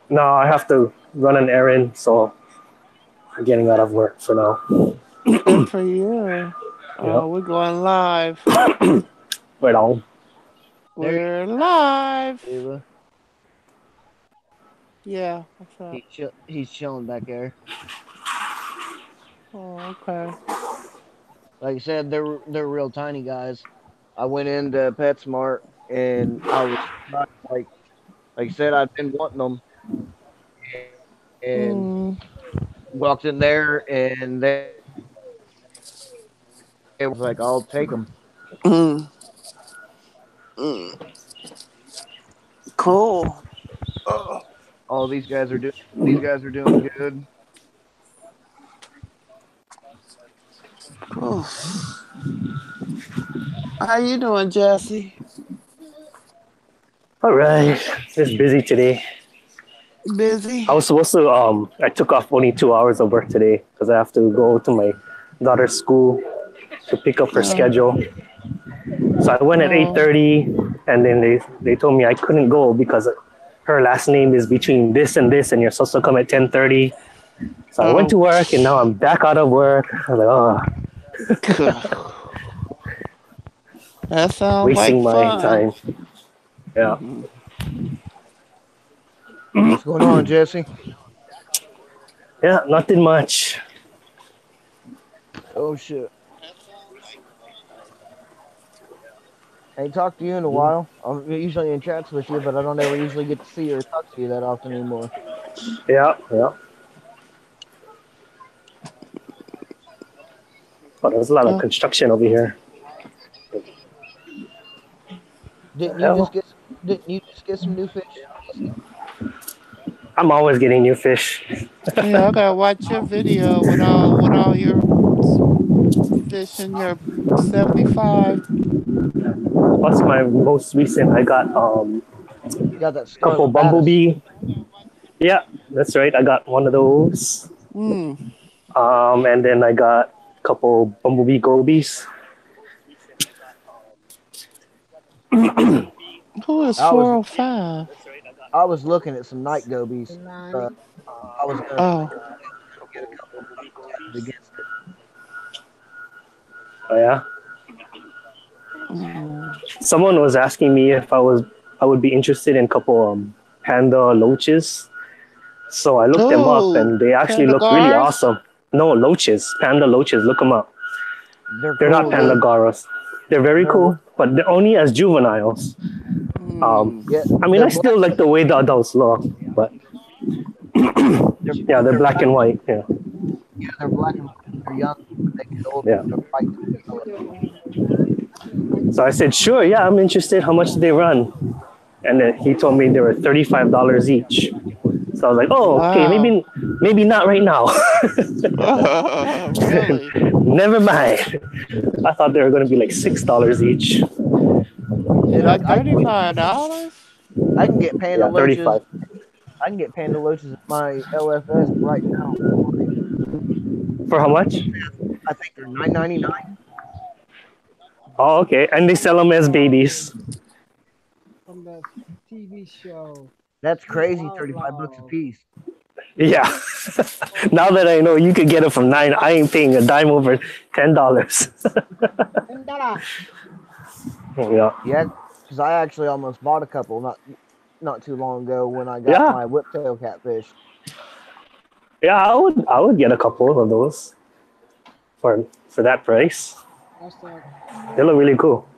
No, I have to run an errand, so I'm getting out of work for now. Good for you. Yep. We're going live. Right on. There We're live. you go, Ava. Yeah, what's up? He's chilling back there. Oh, okay. Like I said, they're real tiny guys. I went into PetSmart and I was like I said, I've been wanting them and Mm, walked in there and they was like, I'll take them. mm, mm. Cool. Oh, All these guys are doing good. cool. How you doing, Jesse? All right. Just busy today. Busy? I was supposed to I took off only 2 hours of work today because I have to go to my daughter's school to pick up her Oh, schedule. So I went at oh, 8:30, and then they told me I couldn't go because her last name is between this and this, and you're supposed to come at 10:30. So I went to oh. work, and now I'm back out of work. I was like, oh, That sounds like wasting my fun. time. Yeah. Mhm. What's going on, Jesse? Yeah, nothing much. Oh shit. I ain't talked to you in a while. I'm usually in chats with you, but I don't ever usually get to see or talk to you that often anymore. Yeah, yeah. But there's a lot of Oh, construction over here. The Didn't you just hell? get didn't you just get some new fish, Jesse? I'm always getting new fish. yeah, I gotta watch your video with all your fish in your 75. What's my most recent? I got You got that couple scarlet bass. bumblebee. Yeah, that's right. I got one of those. Mm. And then I got a couple bumblebee gobies. Who is I was 405? I was looking at some night gobies. Uh, I was gonna Oh. get a couple of price tags against it. Oh yeah. Mm. Someone was asking me if I would be interested in a couple panda loaches. So I looked them up, Oh, and they actually look really Pandagars? awesome. No, loaches, panda loaches. Look them up. They're They're not cool, panda dude. garas. They're very They're cool, but they're only as juveniles. Mm. yeah, I mean, they're I black. still like the way the adults look, but They're yeah, they're they're black black. and white. Yeah, Yeah, they're black and white. They're young. When they get older, yeah. they're white color. So I said, sure, yeah, I'm interested. How much do they run? And then he told me they were $35 each. So I was like, oh, okay, Wow. maybe not right now. Really? Never mind. I thought they were going to be like $6 each. You Dude, like $35? I can get panda Yeah, loaches. 35. I can get panda loaches at my LFS right now. For how much? I think they're $9.99. Oh, okay. And they sell them as babies. That's crazy. 35 bucks a piece. Yeah. Now that I know you could get it from nine, I ain't paying a dime over $10. Yeah. Yeah, because I actually almost bought a couple not too long ago when I got Yeah. my whiptail catfish. Yeah, I would get a couple of those for that price. They look really cool.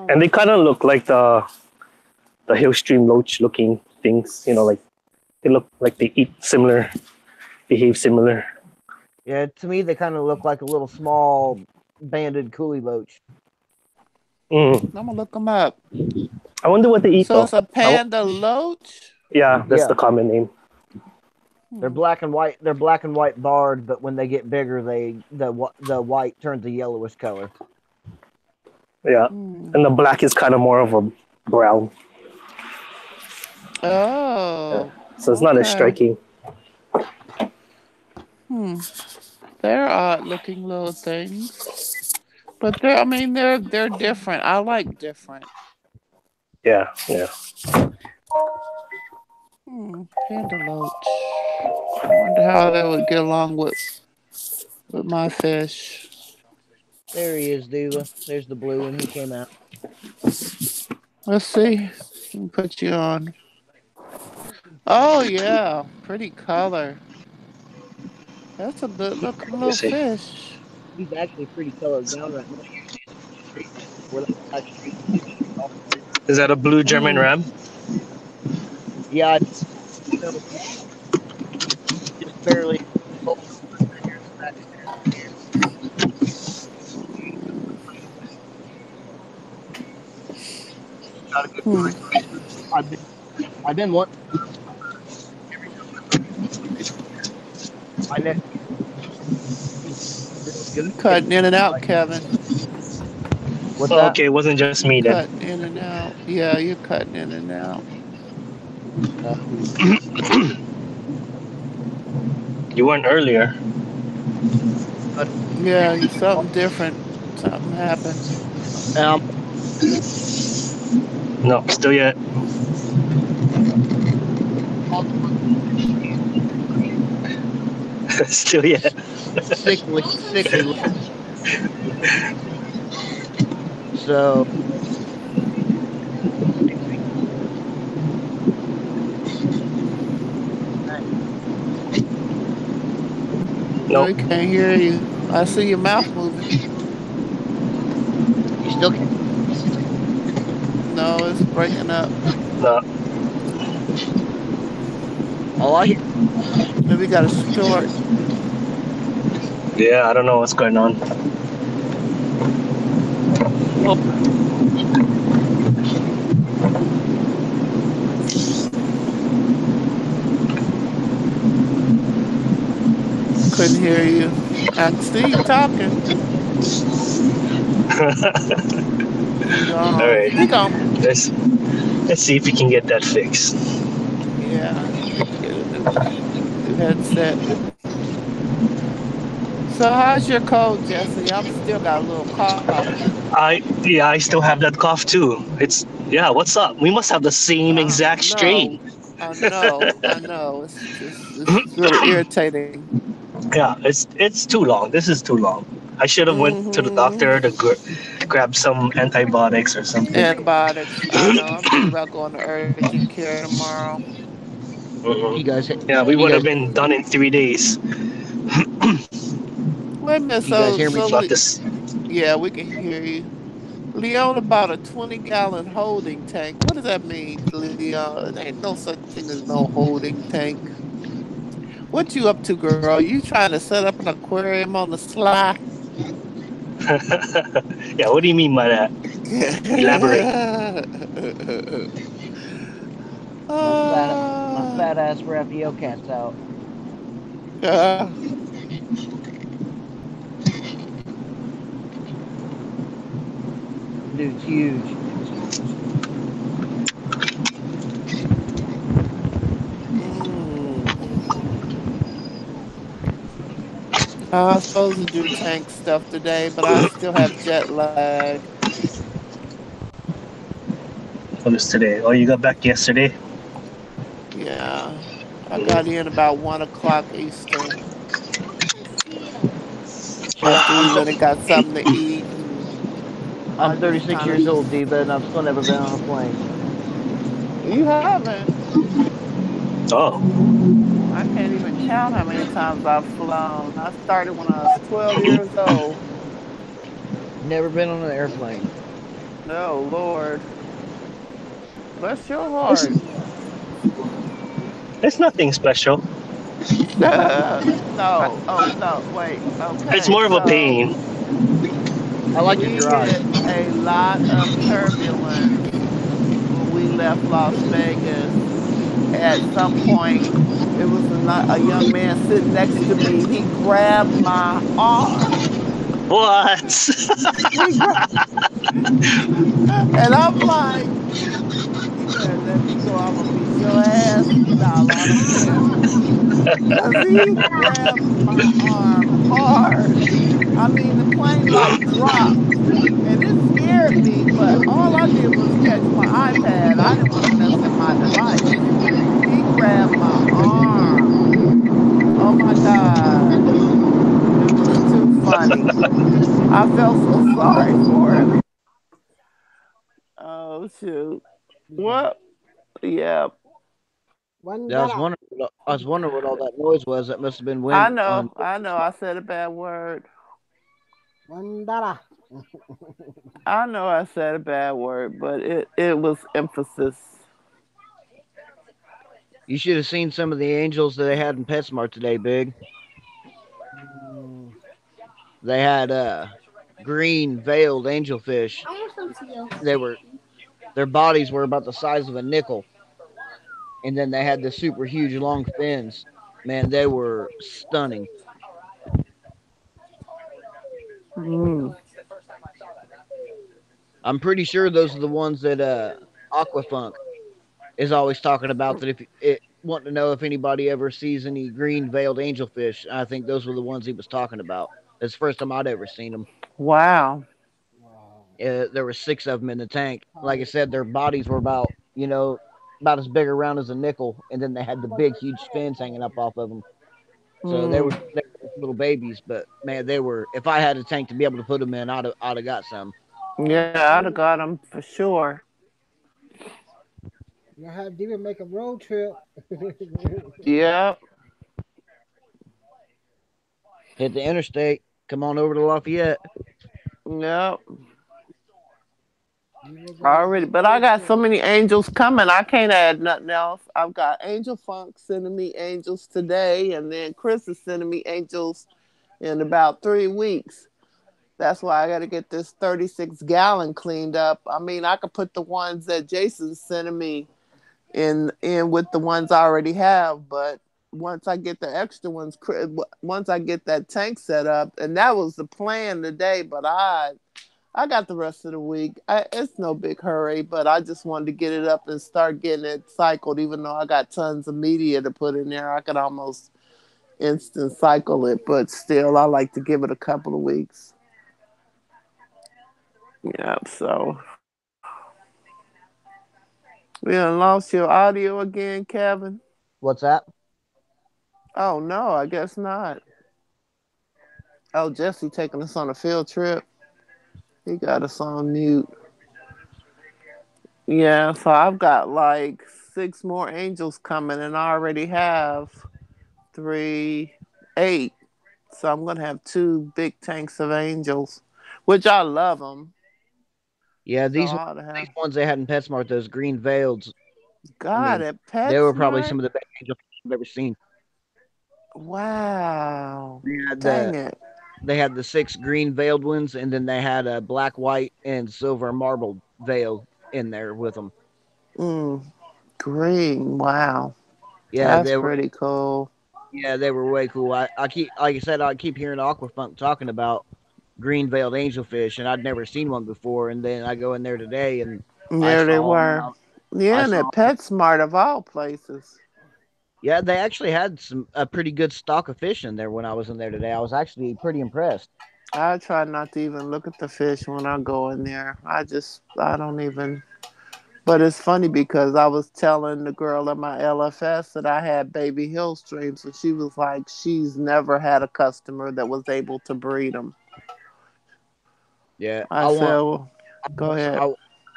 And they kind of look like the Hillstream Loach looking things, like they look like they eat similar, behave similar. Yeah, to me they kind of look like a little small banded coolie loach. Mm. I'm gonna look them up. I wonder what they eat So though. it's a panda loach? Yeah, that's the Yeah, common name. they're Hmm. black and white. They're black and white barred, but when they get bigger, the white turns a yellowish color. Yeah, Hmm. and the black is kind of more of a brown. Yeah. Oh, So it's not as okay. striking. Hmm. They're odd looking little things. But I mean, they're different. I like different. Yeah, yeah. Panda loach. I wonder how that would get along with my fish. There he is, Diva. There's the blue one. He came out. Let's see. Let me put you on. Oh yeah, pretty color. That's a good looking Let me little see. fish. He's actually pretty colored down right now. Usually it's straight where the black streak. Is that a blue German Mm. ram? Yeah, I know. Just barely. Oh, here's the back. Got a good Hmm. I've been, I've been wanting my neck really good. You cutting in and out, Kevin. What's Oh, that? okay, it wasn't just You me then. cutting in and out. Yeah, you're cutting in and out. Uh, You weren't earlier. but, Yeah, you something different. Something happened. um, No, still yet. Still yet. sickly. So No, No, we can't hear you. I see your mouth moving. you still can't. No, it's breaking up. no. All I hear. Maybe we got a short. Yeah, I don't know what's going on. Oh, Couldn't hear you. I can see you talking. You All gone. right, He gone. let's see if we can get that fixed. Yeah, you need to get a new headset. So how's your cold, Jesse? I'm still got a little cough. I still have that cough too. It's yeah. What's up? We must have the same I exact strain. know. I know. It's really irritating. Yeah, it's too long. This is too long. I should have went to the Mm-hmm. doctor to grab some antibiotics or something. Antibiotics. I know. I'm thinking about going to urgent care tomorrow. you Mhm. guys, Yeah, we you would have guys, been done in 3 days. Wait a minute. you guys So hear me? so But this, yeah, we can hear you. Leon bought a 20-gallon holding tank. What does that mean, Leon? There ain't no such thing as no holding tank. What you up to, girl? You trying to set up an aquarium on the sly? yeah. What do you mean by that? Elaborate. My my Ah, fat ass Raphael cat's out. ah. Dude's huge. Mm. I was supposed to do tank stuff today, but I still have jet lag. What is today? Oh, you got back yesterday. Yeah, I got Mhm. in about 1 o'clock Eastern Yeah, after we went and got something to eat, and I'm I just 36 kind of years just. old, Diva, and I've still never been on a plane. You haven't. Oh, I can't even count how many times I've flown. I started when I was 12 years old. Never been on an airplane. No, Lord. Bless your it's heart. it's nothing special. No. Oh, no. Wait. It's Okay. more of a So pain. I like to we drive. hit a lot of turbulence when we left Las Vegas. At some point, it was a young man sitting next to me. He grabbed my arm. What? He grabbed, and I'm like, you better let me go. I'm gonna beat your ass. Nah, Lord, I'm playing. Cause he grabbed my arm hard. I mean, the plane like dropped. at me, but all I did was catch my iPad. I didn't want to mess up my device. He grabbed my arm. Oh my God. It was too funny. I felt so sorry for him. Oh shoot. Yeah. What? Yeah. One Yeah, dollar. I was wondering what all that noise was. That must have been I wind know. on. I know. I said a bad word. $1. I know I said a bad word, but it was emphasis. You should have seen some of the angels that they had in PetSmart today, Big. Mm, They had green veiled angelfish. They were their bodies were about the size of a nickel, and then they had the super huge long fins. Man, they were stunning. Mm. I'm pretty sure those are the ones that Aquafunk is always talking about. That if it wanting to know if anybody ever sees any green veiled angelfish, I think those were the ones he was talking about. It's the first time I'd ever seen them. Wow. wow. There were six of them in the tank. Like I said, their bodies were about as big around as a nickel, and then they had the big, huge fins hanging up off of them. So Mm. they were little babies, but man, they were. If I had a tank to be able to put them in, I'd have got some. Yeah, I'd have got them for sure. You have to even make a road trip. Yep. Hit the interstate. Come on over to Lafayette. Yep. You will go Already, on a but I road got so trip. many angels coming. I can't add nothing else. I've got Angel Funk sending me angels today, and then Chris is sending me angels in about 3 weeks. That's why I got to get this 36-gallon cleaned up. I mean, I could put the ones that Jason's sending me in with the ones I already have, but once I get the extra ones, once I get that tank set up, and that was the plan today, but I got the rest of the week. It's no big hurry, but I just wanted to get it up and start getting it cycled. Even though I got tons of media to put in there, I could almost instant cycle it, but still, I like to give it a couple of weeks. Yeah, so we done lost your audio again, Kevin. What's that? Oh no, I guess not. Oh, Jesse taking us on a field trip. He got us on mute. Yeah, so I've got like 6 more angels coming, and I already have three, eight. So I'm gonna have 2 big tanks of angels, which I love them. Yeah, So I ought to these have. ones they had in PetSmart, those green veils. I God, mean, at they were probably PetSmart. some of the best angel I've ever seen. Wow. They had Dang it. they had the six green veiled ones, and then they had a black, white, and silver marbled veil in there with them. Mm, green. Wow. Yeah, That's they were. pretty cool. Yeah, they were way cool. I keep, like I said, I keep hearing Aquafunk talking about green veiled angelfish, and I'd never seen one before. And then I go in there today, and I There they saw, were. Yeah, I and saw. at PetSmart of all places. Yeah, they actually had a pretty good stock of fish in there when I was in there today. I was actually pretty impressed. I try not to even look at the fish when I go in there. I don't even. But it's funny because I was telling the girl at my LFS that I had baby hill streams, and she was like, she's never had a customer that was able to breed them. Yeah, I said, well, go ahead. when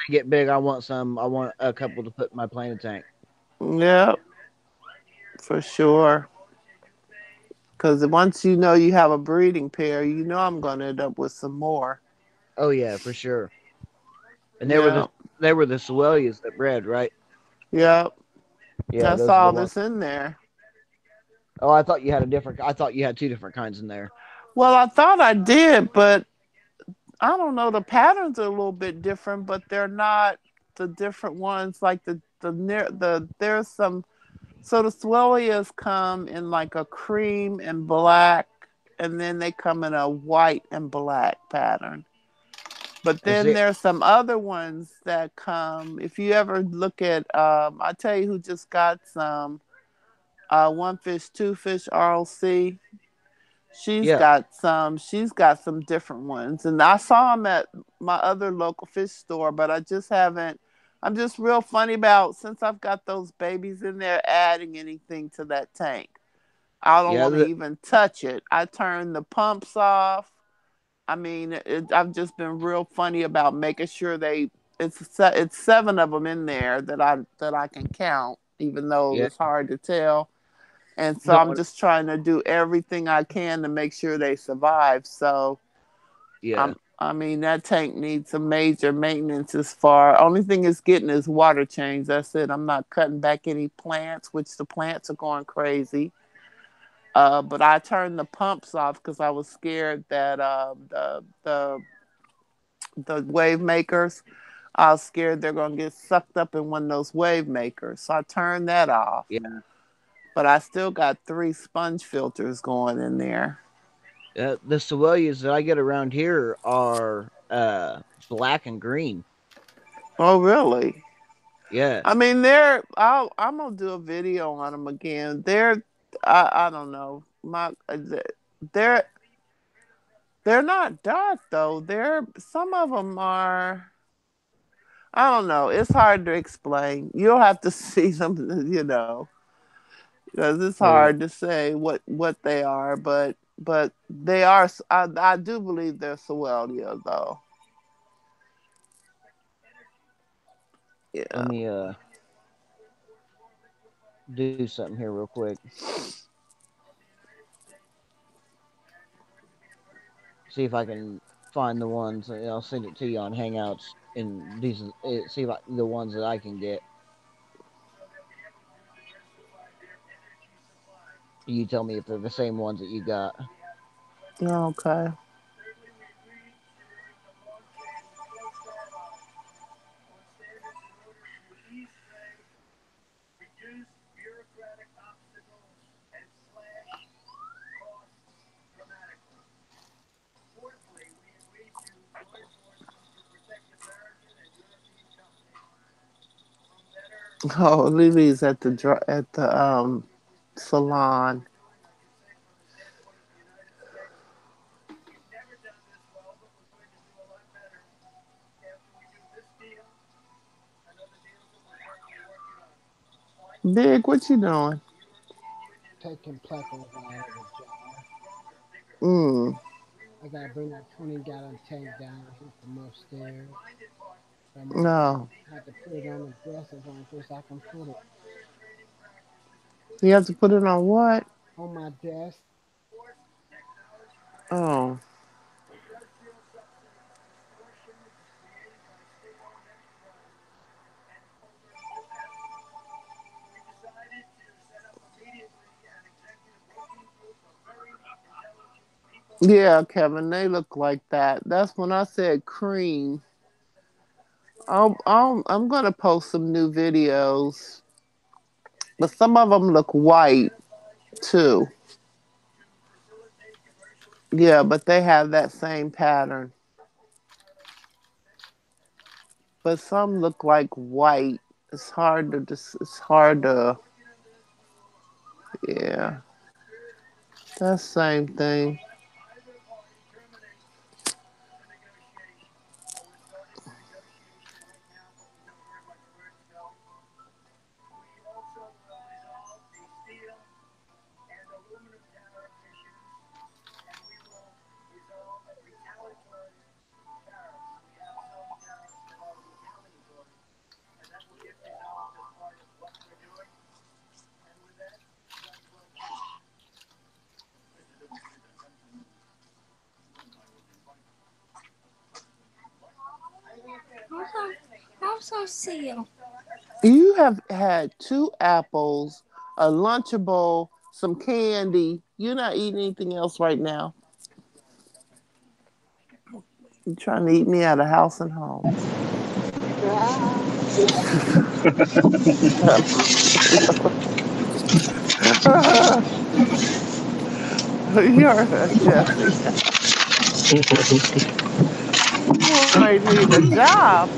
they get big, I want some. I want a couple to put in my planted tank. Yep, for sure. Because once you know you have a breeding pair, you know I'm going to end up with some more. Oh yeah, for sure. And Yeah, they were the Swellias that bred, right? yep. Yeah, That's those are the all ones. that's in there. Oh, I thought you had a different. I thought you had two different kinds in there. Well, I thought I did, but I don't know. The patterns are a little bit different, but they're not the different ones. Like there's some. So the Swellias come in like a cream and black, and then they come in a white and black pattern. But Is then it? there's some other ones that come. If you ever look at, I tell you who just got some. One fish, two fish RLC. Yeah. She's got some different ones. And I saw them at my other local fish store, but I just haven't. I'm just real funny about, since I've got those babies in there, adding anything to that tank. I don't Yeah. want to even touch it. I turn the pumps off. I mean, I've just been real funny about making sure it's seven of them in there that I can count, even though Yeah. it's hard to tell. And so I'm So, just trying to do everything I can to make sure they survive. So yeah. I mean, that tank needs some major maintenance as far. Only thing it's getting is water change. That's it. I'm not cutting back any plants, which the plants are going crazy. But I turned the pumps off because I was scared that the wave makers. I was scared they're gonna get sucked up in one of those wave makers. So I turned that off. Yeah. But I still got 3 sponge filters going in there. The Sewellias that I get around here are black and green. Oh, really? Yeah. I mean, I'm gonna do a video on them again. I don't know. They're they're not dark though. Some of them are. I don't know. It's hard to explain. You'll have to see them, because it's Or hard to say what they are. But they are. I do believe they're Sowelia though. let Yeah. me do something here real quick. See if I can find the ones. I'll send it to you on Hangouts. And these, see if the ones that I can get. You tell me if they're the same ones that you got. Okay. Oh, Lily's at the salon. Big, what you doing? Taking Pleckles out of the jar. Mm. I gotta bring that 20-gallon tank down here from upstairs. I'm gonna No. have to put it on the dressers on so I can put it You have to put it on what? on my desk. Oh. Yeah, Kevin, they look like that. That's when I said cream. I'm gonna post some new videos, but some of them look white too. Yeah, but they have that same pattern. But some look like white. It's hard to, yeah. That same thing. Also seal. You have had 2 apples, a Lunchable, some candy. You're not eating anything else right now. You're trying to eat me out of house and home. You heard that, Jesse. You might need a job.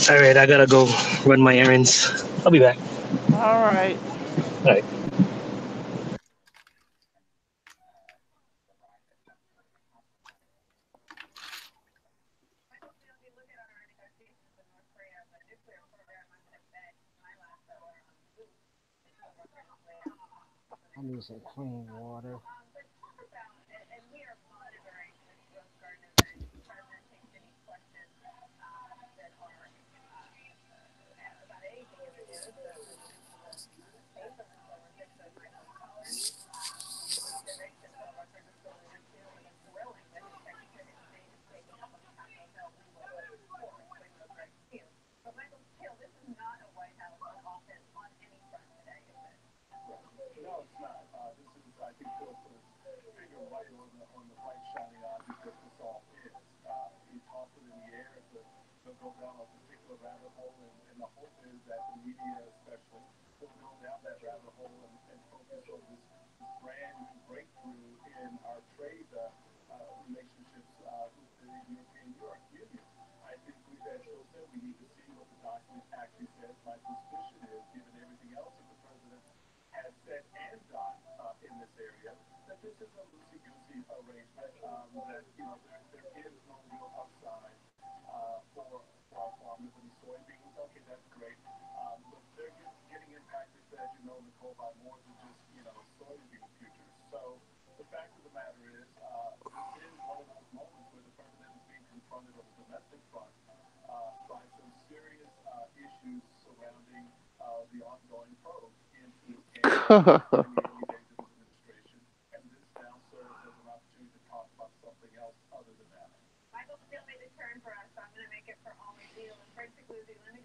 All right, I gotta go. run my errands. I'll be back. All right. All right. I need some clean water.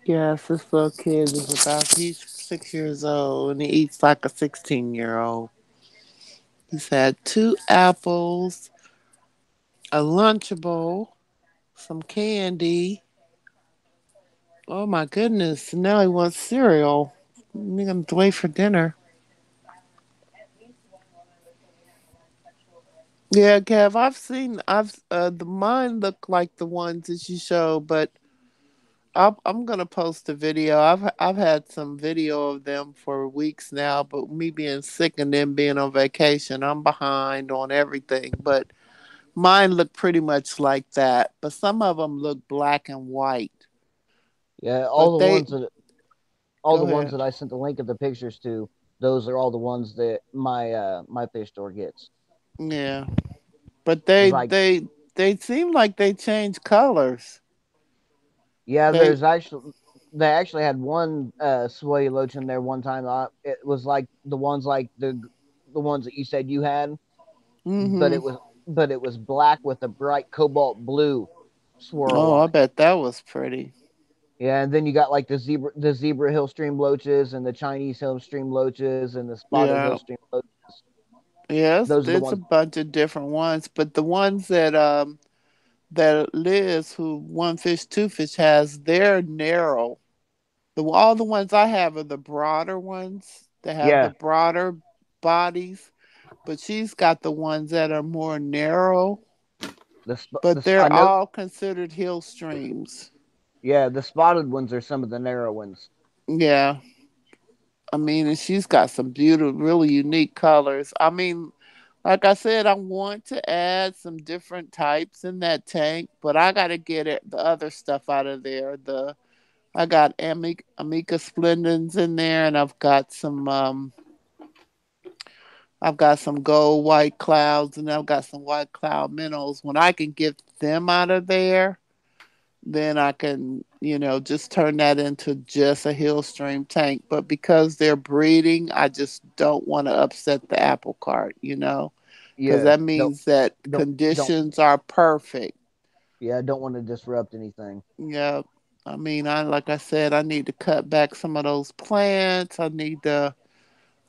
Yes, this little kid is he's 6 years old and he eats like a 16-year-old. He's had two apples, a Lunchable, some candy. Oh my goodness. Now he wants cereal. I'm going to wait for dinner. Yeah, Kev, the mine look like the ones that you showed, but I'm gonna post a video. I've had some video of them for weeks now, but me being sick and then being on vacation, I'm behind on everything. But mine look pretty much like that, but some of them look black and white. Yeah, But they all go the ones ahead. that I sent the link of the pictures to, those are all the ones that my fish store gets. Yeah, but It's like, they seem like they change colors. yeah, They they actually had one soy loach in there one time. It was like the ones that you said you had, but mm-hmm. it was black with a bright cobalt blue swirl Oh, I on it. bet that was pretty. Yeah, and then you got like the zebra hill stream loaches and the Chinese hill stream loaches and the spotted hill Yeah. stream loaches. Yes, Those are the there's a ones. bunch of different ones, but the ones that Liz, who One Fish Two Fish has, they're narrow. All the ones I have are the broader ones. They have the Yeah, broader bodies, but she's got the ones that are more narrow. But I they're know. all considered hill streams. Yeah, the spotted ones are some of the narrow ones. Yeah, I mean, and she's got some beautiful, really unique colors. I mean, like I said, I want to add some different types in that tank, but I got to get the other stuff out of there. I got Amica Splendens in there, and I've got some gold white clouds, and I've got some white cloud minnows. When I can get them out of there, then I can, just turn that into just a hill stream tank. But because they're breeding, I just don't want to upset the apple cart, because Yeah, that means that don't conditions are perfect. yeah, don't want to disrupt anything. Yeah. I mean, like I said, I need to cut back some of those plants. I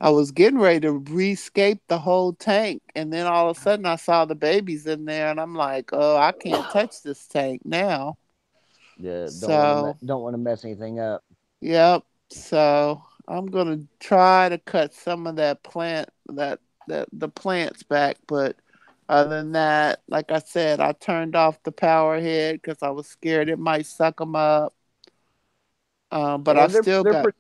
was getting ready to rescape the whole tank, and then all of a sudden I saw the babies in there, and I'm like, oh, I can't touch this tank now. Yeah, So, don't want to mess anything up. yep. So I'm gonna try to cut some of that the plants back, but other than that, like I said, I turned off the power head because I was scared it might suck them up. But I Yeah, still got.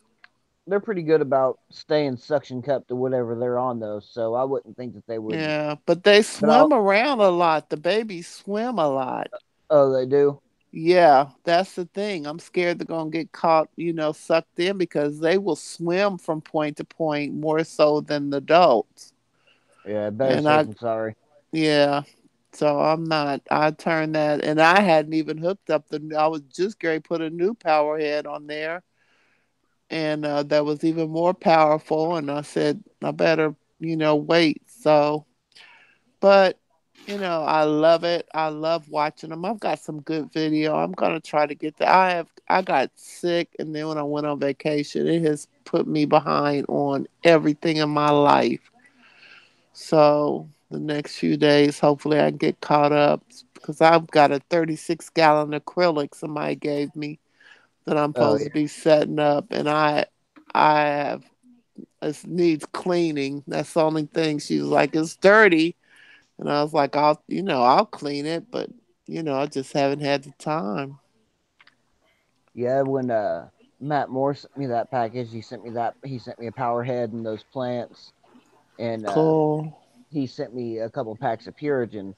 they're pretty good about staying suction cupped to whatever they're on though. So I wouldn't think that they would. Yeah, but they But I'll swim around a lot. The babies swim a lot. oh they do. Yeah, that's the thing. I'm scared they're gonna get caught, sucked in because they will swim from point to point more so than the adults. Yeah, better And safe than sorry. yeah, so I'm not. I turned that, and I hadn't even hooked up the. I was just going to put a new power head on there, and that was even more powerful. And I said I better, wait. So, but I love it. I love watching them. I've got some good video. I'm gonna try to get that. I got sick, and then when I went on vacation, it has put me behind on everything in my life. So the next few days, hopefully, I can get caught up because I've got a 36-gallon acrylic somebody gave me that I'm Oh supposed yeah. to be setting up, and I have it needs cleaning. That's the only thing. She was like, it's dirty. And I was like, I'll clean it, but I just haven't had the time. Yeah, when Matt Moore sent me that package, he sent me a power head and those plants, and Cool. he sent me a couple packs of Purigen,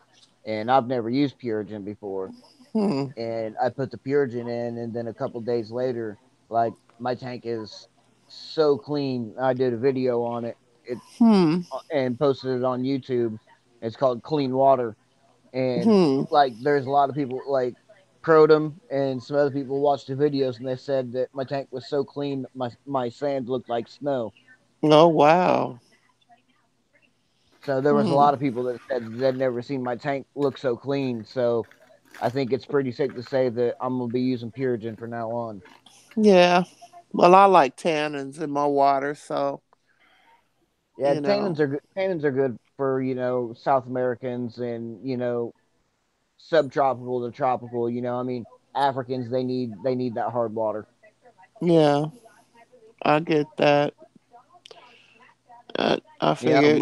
and I've never used Purigen before, Hmm. and I put the Purigen in, and then a couple days later, like my tank is so clean. I did a video on it, Hmm. and posted it on YouTube. It's called Clean Water, and Hmm. like there's a lot of people like Protum and some other people watched the videos and they said that my tank was so clean my sand looked like snow. Oh wow. So there was a Hmm. lot of people that said they'd never seen my tank look so clean. So I think it's pretty safe to say that I'm gonna be using Purigen from now on. Yeah. Well, I like tannins in my water, so Yeah, you know. tannins are good for South Americans and subtropical to tropical. I mean Africans they need that hard water. Yeah, I get that. I Yeah, figured,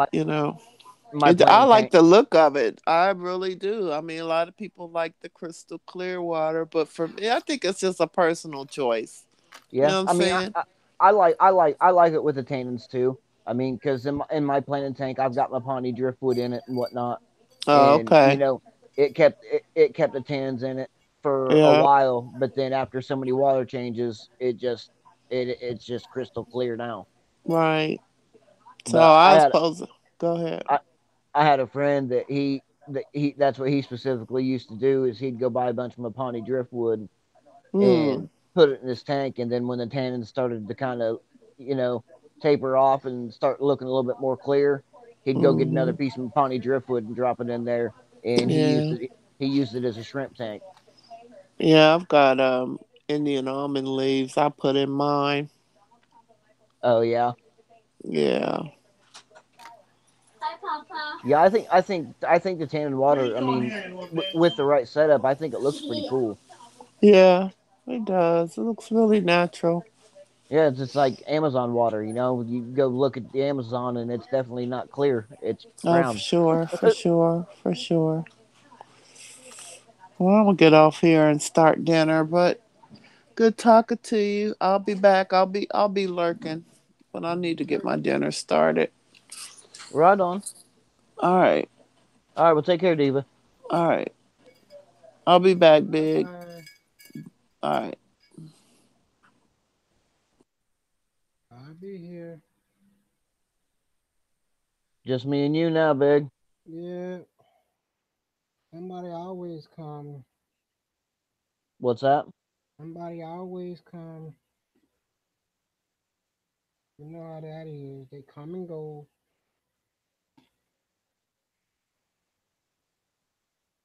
my I planting like tank. the look of it. I really do. I mean, a lot of people like the crystal clear water, but for me, I think it's just a personal choice. You Yeah, know what I'm I mean, saying? I like it with the tannins too. I mean, because in my planting tank, I've got my Pawnee driftwood in it and whatnot, Oh, and okay. it kept the tannins in it for a Yeah, while, but then after so many water changes, it's just crystal clear now. right. So But I was supposed to go ahead. I, I had a friend that that's what he specifically used to do is he'd go buy a bunch of my Pawnee driftwood Hmm. and put it in his tank. And then when the tannins started to kind of, you know, taper off and start looking a little bit more clear, he'd go get another Hmm. piece of Pawnee driftwood and drop it in there. And he used Yeah. it. He used it as a shrimp tank. Yeah, I've got Indian almond leaves. I put in mine. Oh yeah, Yeah. yeah. I think the tannin water. I mean, with the right setup, I think it looks pretty cool. Yeah, it does. It looks really natural. Yeah, it's just like Amazon water. You go look at the Amazon, and it's definitely not clear. It's Oh, for brown. sure, for sure, for sure. Well, I'm gonna get off here and start dinner, but good talking to you. I'll be back. I'll be lurking, but I need to get my dinner started. Right on. All right, All right, well, take care, Diva. all right. I'll be back, Bye big. bye. All right. I'll be here. Just me and you now, big. Yeah, somebody always come. What's that? Somebody always come. You know how that is. They come and go.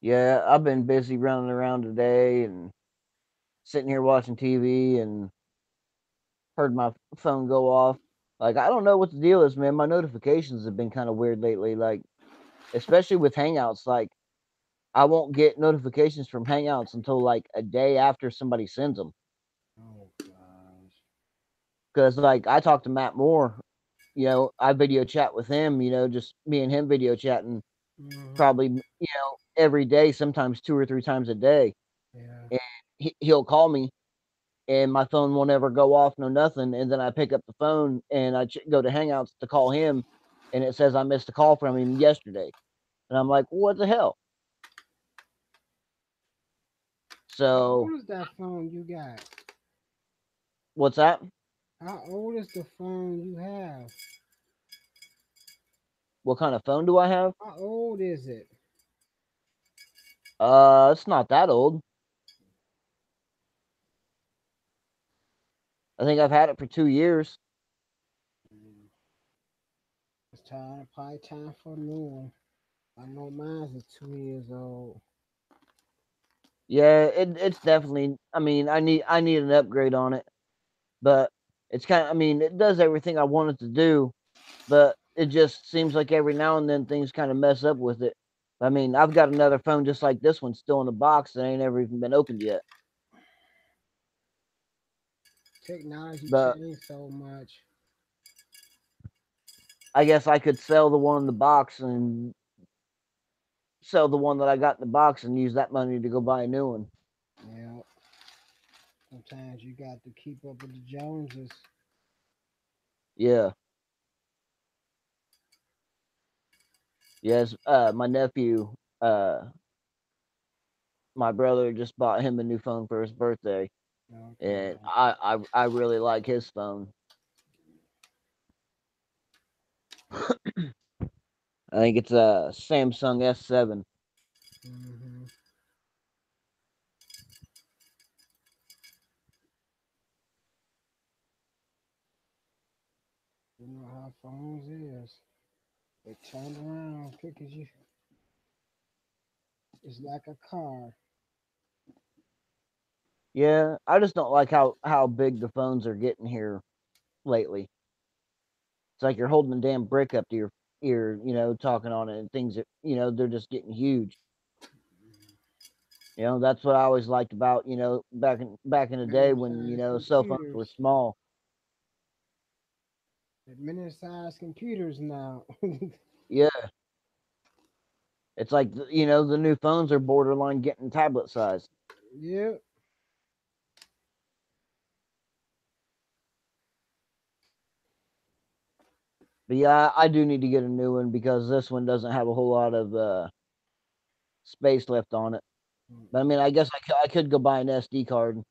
Yeah, I've been busy running around today and sitting here watching TV and heard my phone go off. Like, I don't know what the deal is, man. My notifications have been kind of weird lately. Like, especially with Hangouts. Like, I won't get notifications from Hangouts until like a day after somebody sends them. Oh gosh. Because, like, I talked to Matt Moore. I video chat with him, just me and him video chatting Hmm. probably, every day, sometimes 2 or 3 times a day. Yeah. And he'll call me and my phone won't ever go off, no nothing. And then I pick up the phone and I go to Hangouts to call him, and it says I missed a call from him yesterday. And I'm like, what the hell? How So old is that phone you got? what's that? How old is the phone you have? What kind of phone do I have? How old is it? It's not that old. I think I've had it for 2 years. It's time, probably time for a new one. I know mine's is 2 years old. Yeah, it's definitely. I mean, I need an upgrade on it, but it's kind of. I mean, it does everything I want it to do, but it just seems like every now and then things kind of mess up with it. I mean, I've got another phone just like this one still in the box that ain't ever even been opened yet. Technology But changed so much. I guess I could sell the one in the box and sell the one that I got in the box and use that money to go buy a new one. Yeah. Sometimes you got to keep up with the Joneses. Yeah. Yes. My nephew, uh, my brother just bought him a new phone for his birthday, and Okay. I really like his phone. I think it's a Samsung S7. Mm-hmm. You know how phones is. They turn around quick as you. It's like a car. Yeah, I just don't like how big the phones are getting here lately. It's like you're holding a damn brick up to your ear, talking on it, and things that they're just getting huge. That's what I always liked about back in the day Minute when sized cell phones were computers. small. The minute sized computers now. Yeah, it's like the new phones are borderline getting tablet size. Yep. But yeah, I do need to get a new one because this one doesn't have a whole lot of space left on it. But I mean, I guess I could go buy an SD card.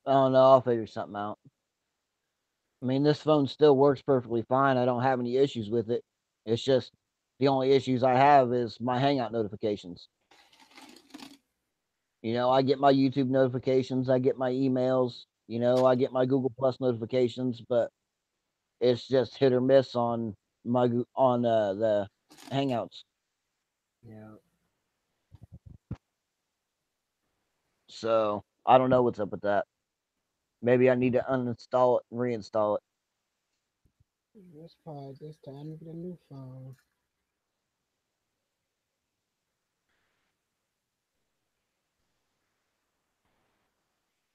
I don't know. I'll figure something out. I mean, this phone still works perfectly fine. I don't have any issues with it. It's just the only issues I have is my Hangout notifications. I get my YouTube notifications, I get my emails, I get my Google Plus notifications, but it's just hit or miss on the Hangouts. Yeah. So I don't know what's up with that. Maybe I need to uninstall it and reinstall it. It's probably this time to get a new phone.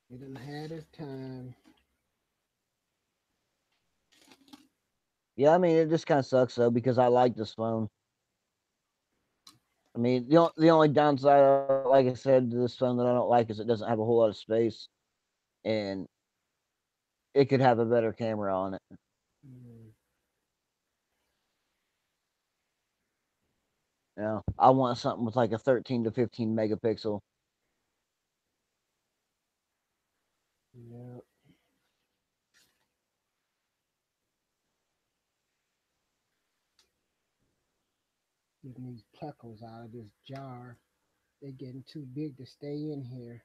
He done had his time. Yeah, I mean it just kind of sucks though because I like this phone. I mean the only downside, like I said, to this phone that I don't like is it doesn't have a whole lot of space, and it could have a better camera on it. Mm. I want something with like a 13 to 15 megapixel. Yeah. Getting these pluckles out of this jar. They getting too big to stay in here.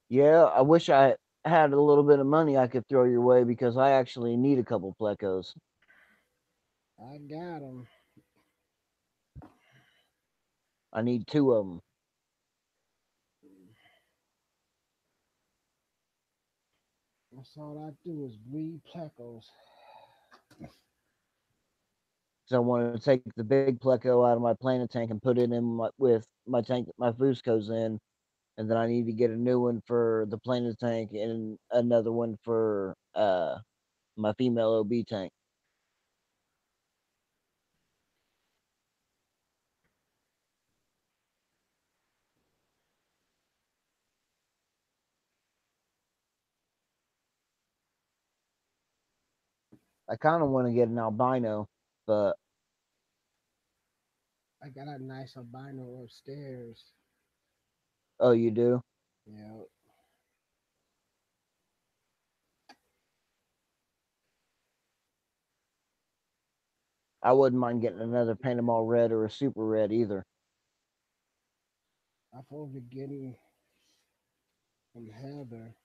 Yeah, I wish I had a little bit of money I could throw your way because I actually need a couple plecos. I got them. I need two of them. That's all I do is bleed pleckos. So I want to take the big pleco out of my planet tank and put it in with my tank that my Fusco's in, and then I need to get a new one for the planet tank and another one for my female OB tank. I kind of want to get an albino, but I got a nice albino upstairs. oh, you do? Yeah. I wouldn't mind getting another Panama red or a super red either. I'm supposed to be getting some Heather.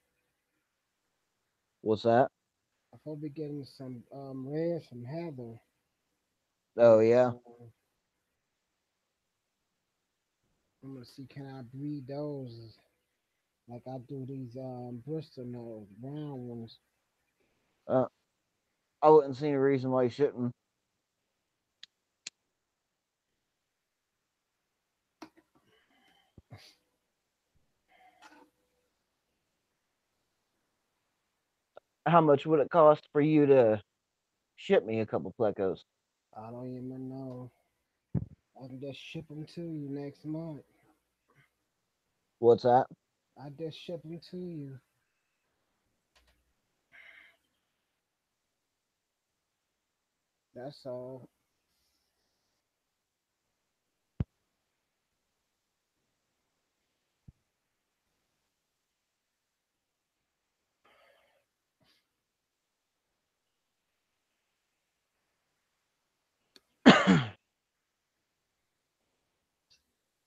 What's that? I'm supposed to be getting some reds from Heather. Oh And yeah, I'm gonna see can I breed those like I do these Bristol nose brown ones. uh, I wouldn't see any reason why you shouldn't. How much would it cost for you to ship me a couple plecos? I don't even know. I can just ship them to you next month. What's that? I just ship them to you. That's all.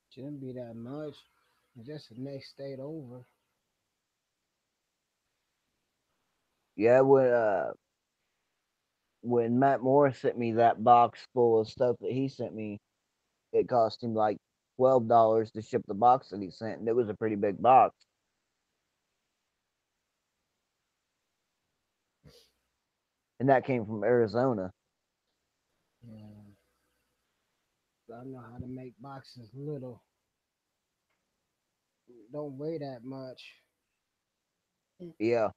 Shouldn't be that much. It's just the next state over. Yeah, when Matt Morris sent me that box full of stuff that he sent me, it cost him like $12 to ship the box that he sent, and it was a pretty big box. And that came from Arizona. Yeah. I know how to make boxes little. Don't weigh that much. Yeah,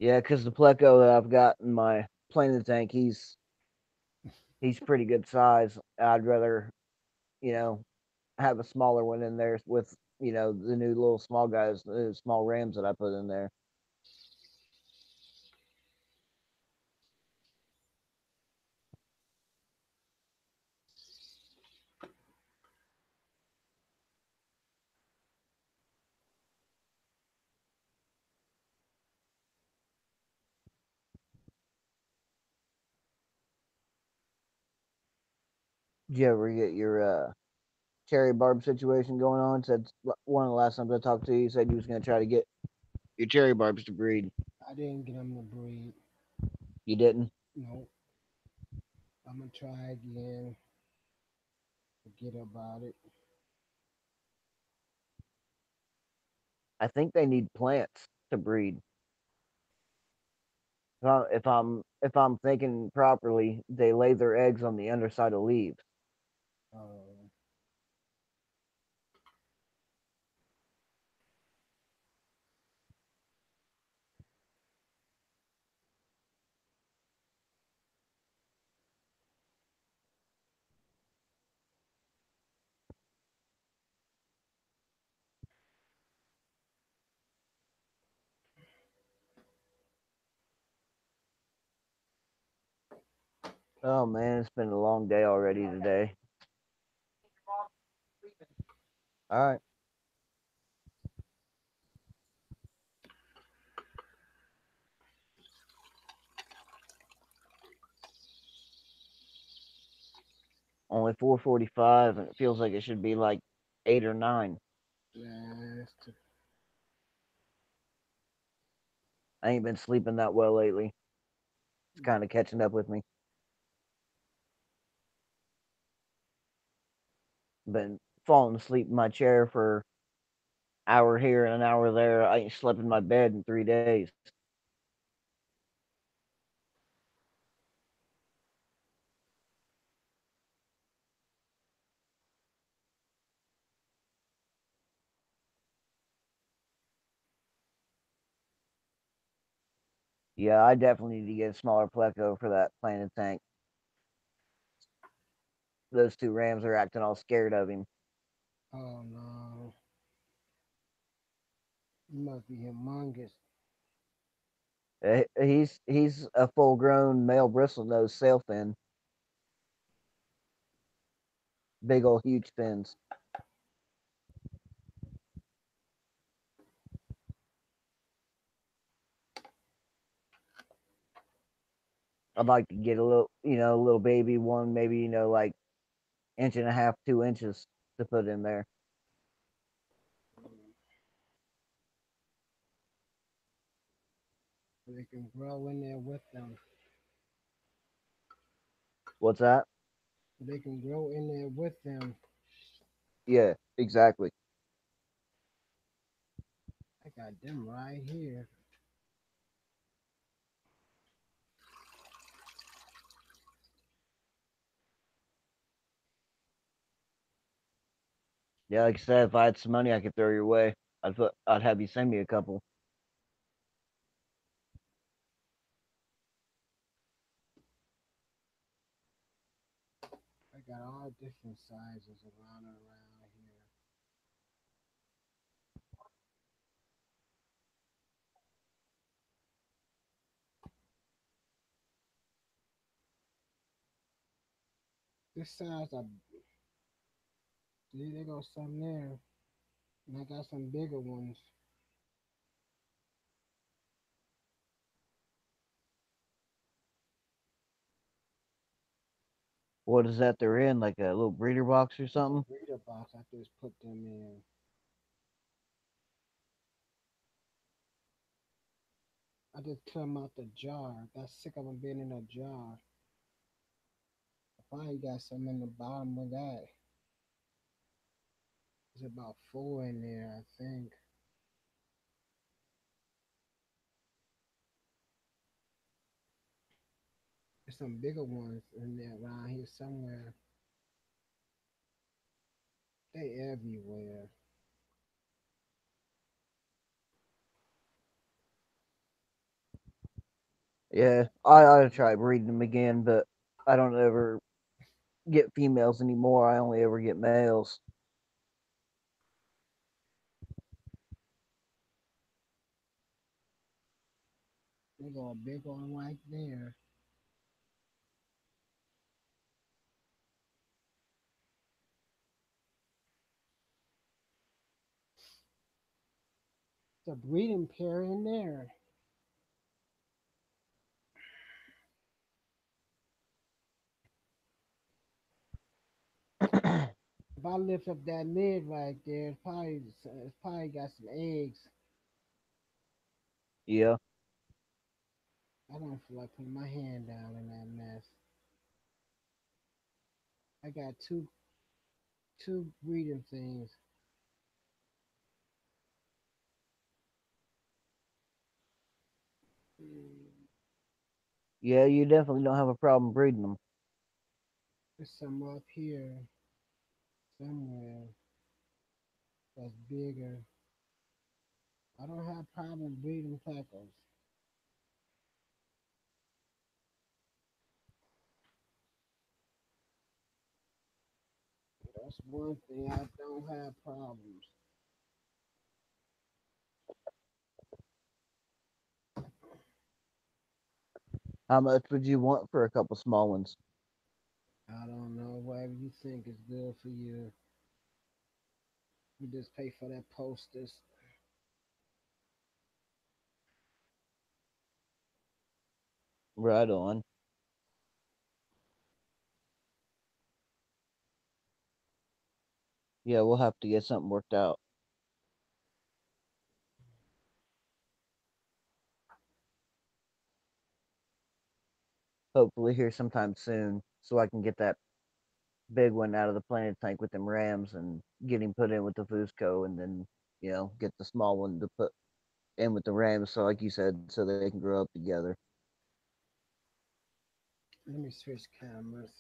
yeah, because the pleco that I've got in my planning tank, he's pretty good size. I'd rather, you know, have a smaller one in there with, the new little small guys, the small rams that I put in there. Did you ever get your cherry barb situation going on? Said one of the last times I talked to you, you said you was gonna try to get your cherry barbs to breed. I didn't get them to breed. You didn't. No. I'm gonna try again. Forget about it. I think they need plants to breed. If I'm thinking properly, they lay their eggs on the underside of leaves. Uh, Oh man, it's been a long day already today. All right. Only 4:45, and it feels like it should be like 8 or 9. last. I ain't been sleeping that well lately. It's kind of catching up with me. Been falling asleep in my chair for hour here and an hour there. I ain't slept in my bed in 3 days. Yeah, I definitely need to get a smaller pleco for that planted tank. Those two rams are acting all scared of him. Oh no. He must be humongous. He's a full grown male bristlenose sailfin, big old huge fins. I'd like to get a little, a little baby one, maybe like inch and a half, 2 inches to put in there. They can grow in there with them. What's that? They can grow in there with them. Yeah, exactly. I got them right here. Yeah, like I said, if I had some money I could throw your way, I'd have you send me a couple. I got all different sizes around and around here. This size, see, there goes some there. And I got some bigger ones. What is that they're in? Like a little breeder box or It's a something? breeder box. I just put them in. I just took them out the jar. Got sick of them being in a jar. I probably got some in the bottom of that. There's about 4 in there, I think. There's some bigger ones in there around here somewhere. They everywhere. Yeah, I ought to try breeding them again, but I don't ever get females anymore. I only ever get males. They got a big one right there. It's a breeding pair in there. If I lift up that lid right there, it's probably got some eggs. Yeah, I don't feel like putting my hand down in that mess. I got two breeding things. Mm, yeah, you definitely don't have a problem breeding them. there's some up here somewhere that's bigger. I don't have problem breeding peckers. That's one thing I don't have problems. How much would you want for a couple small ones? I don't know. Whatever you think is good for you. You just pay for that posters. Right on. Yeah, we'll have to get something worked out. Hopefully here sometime soon, so I can get that big one out of the planted tank with them rams and get him put in with the Fusco, and then get the small one to put in with the rams. So like you said, so they can grow up together. Let me switch cameras.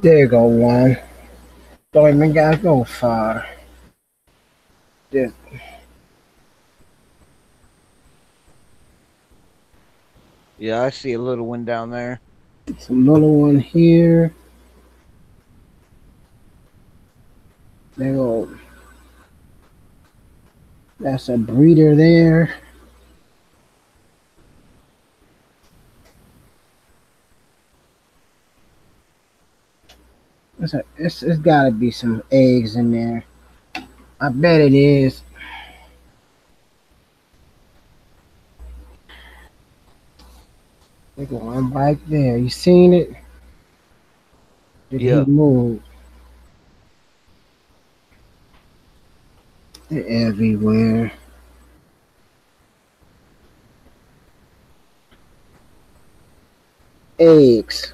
There you go, one. Don't even gotta go far. There, Yeah, I see a little one down there. some little one here. There go. That's a breeder there. It's gotta be some eggs in there. I bet it is. There go one right there. You seen it? Did he Yeah. move? They're everywhere. Eggs.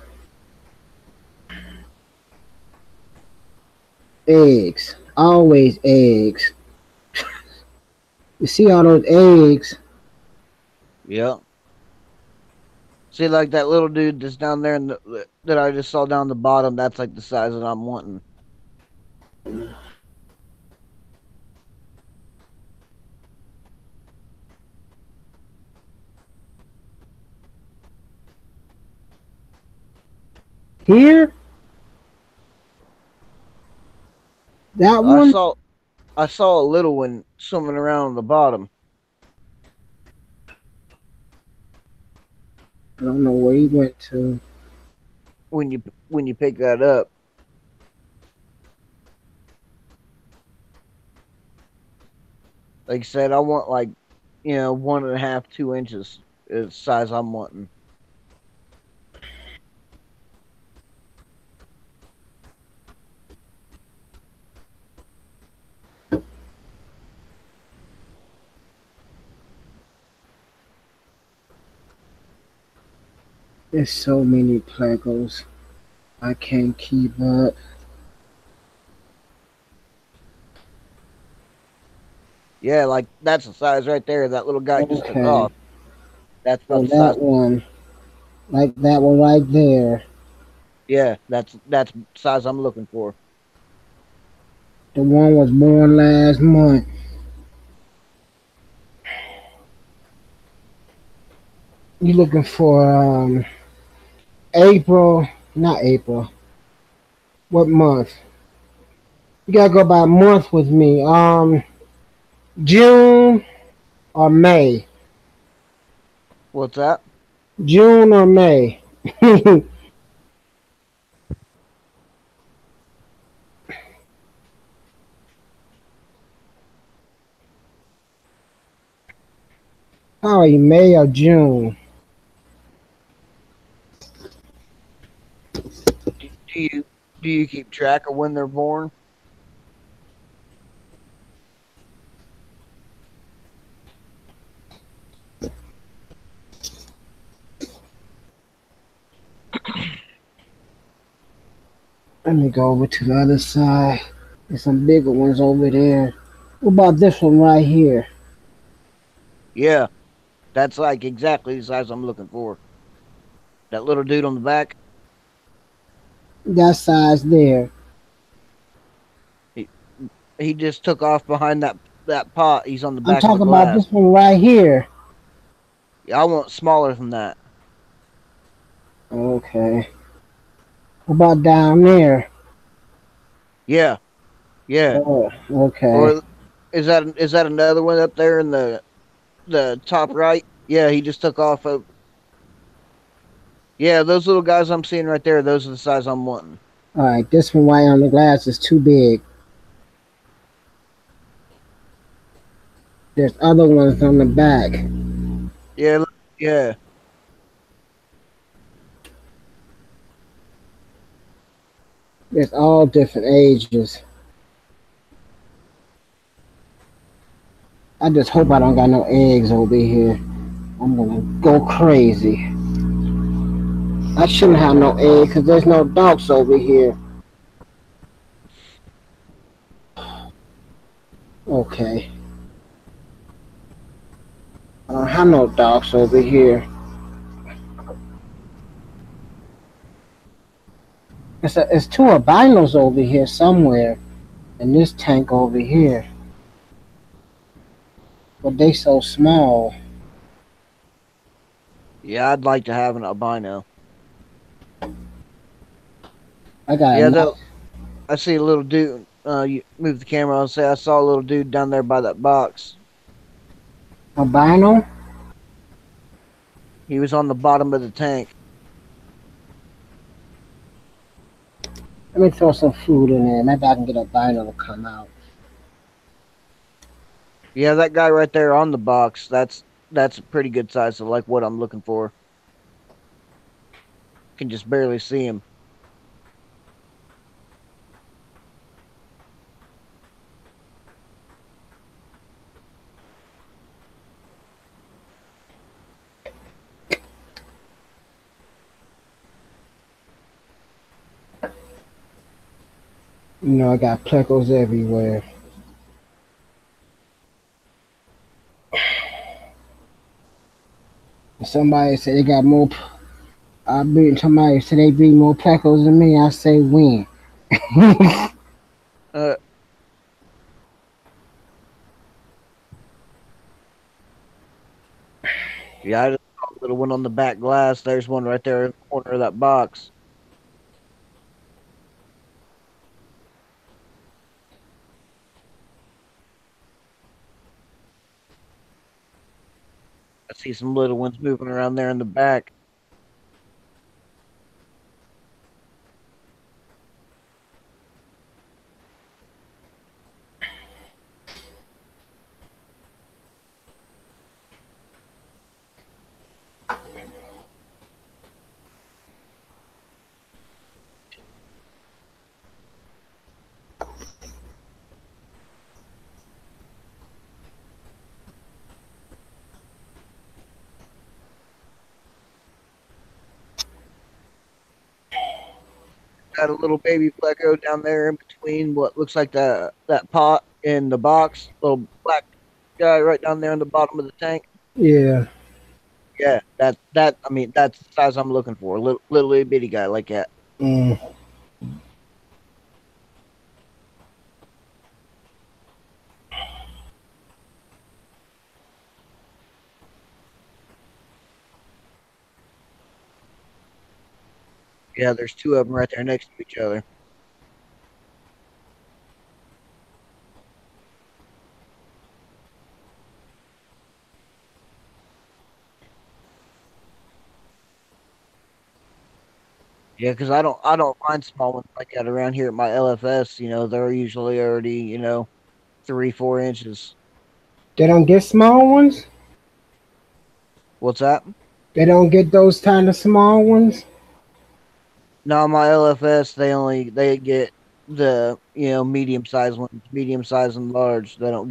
Eggs. Always eggs. You see all those eggs? Yeah. See, like that little dude that's down there that I just saw down the bottom. That's like the size that I'm wanting. Here? That I one? saw I saw a little one swimming around the bottom. I don't know where he went to. When you pick that up. Like I said, I want like 1.5, 2 inches is the size I'm wanting. There's so many Plegos. I can't keep up. Yeah, like that's the size right there. That little guy just took Okay. off. That's about So the size. that one, like that one right there, Yeah, that's the size I'm looking for. the one was born last month. You looking for April? Not April. What month? You gotta go by month with me. June or May? What's that? June or May? Probably May or June. Do you keep track of when they're born? Let me go over to the other side. There's some bigger ones over there. What about this one right here? Yeah, that's like exactly the size I'm looking for. That little dude on the back. That size there. He, he just took off behind that pot. He's on the I'm back of the talking about glass. this one right here. Yeah, I want smaller than that. Okay. What about down there? Yeah, yeah. Oh, okay. Or is that another one up there in the top right? Yeah, he just took off. Yeah, those little guys I'm seeing right there. Those are the size I'm wanting. All right, this one right on the glass is too big. There's other ones on the back. Yeah, yeah. There's all different ages. I just hope I don't got no eggs over here. I'm gonna go crazy. I shouldn't have no eggs because there's no dogs over here. Okay. I don't have no dogs over here. It's two albinos over here somewhere in this tank over here, but they so small. Yeah, I'd like to have an albino. I got a Yeah, nice though I see a little dude. You move the camera. I'll say I saw a little dude down there by that box. albino. He was on the bottom of the tank. Let me throw some food in there. Maybe I can get a albino to come out. Yeah, that guy right there on the box. That's a pretty good size of like what I'm looking for. Can just barely see him. You know, I got plecos everywhere. Somebody said they got more. I beat somebody said they beat more plecos than me. I say win. Uh, yeah, I just saw a little one on the back glass. There's one right there in the corner of that box. I see some little ones moving around there in the back. Got a little baby pleco down there in between what looks like that pot and the box. Little black guy right down there in the bottom of the tank. Yeah. Yeah, that I mean that's the size I'm looking for. Little itty bitty guy like that. Mm. Yeah, there's two of them right there next to each other. Yeah, because I don't find small ones like that around here at my LFS. You know, they're usually already 3-4 inches. They don't get small ones. What's that? They don't get those kind of small ones. No, my LFS they get the medium sized ones, medium size and large. They don't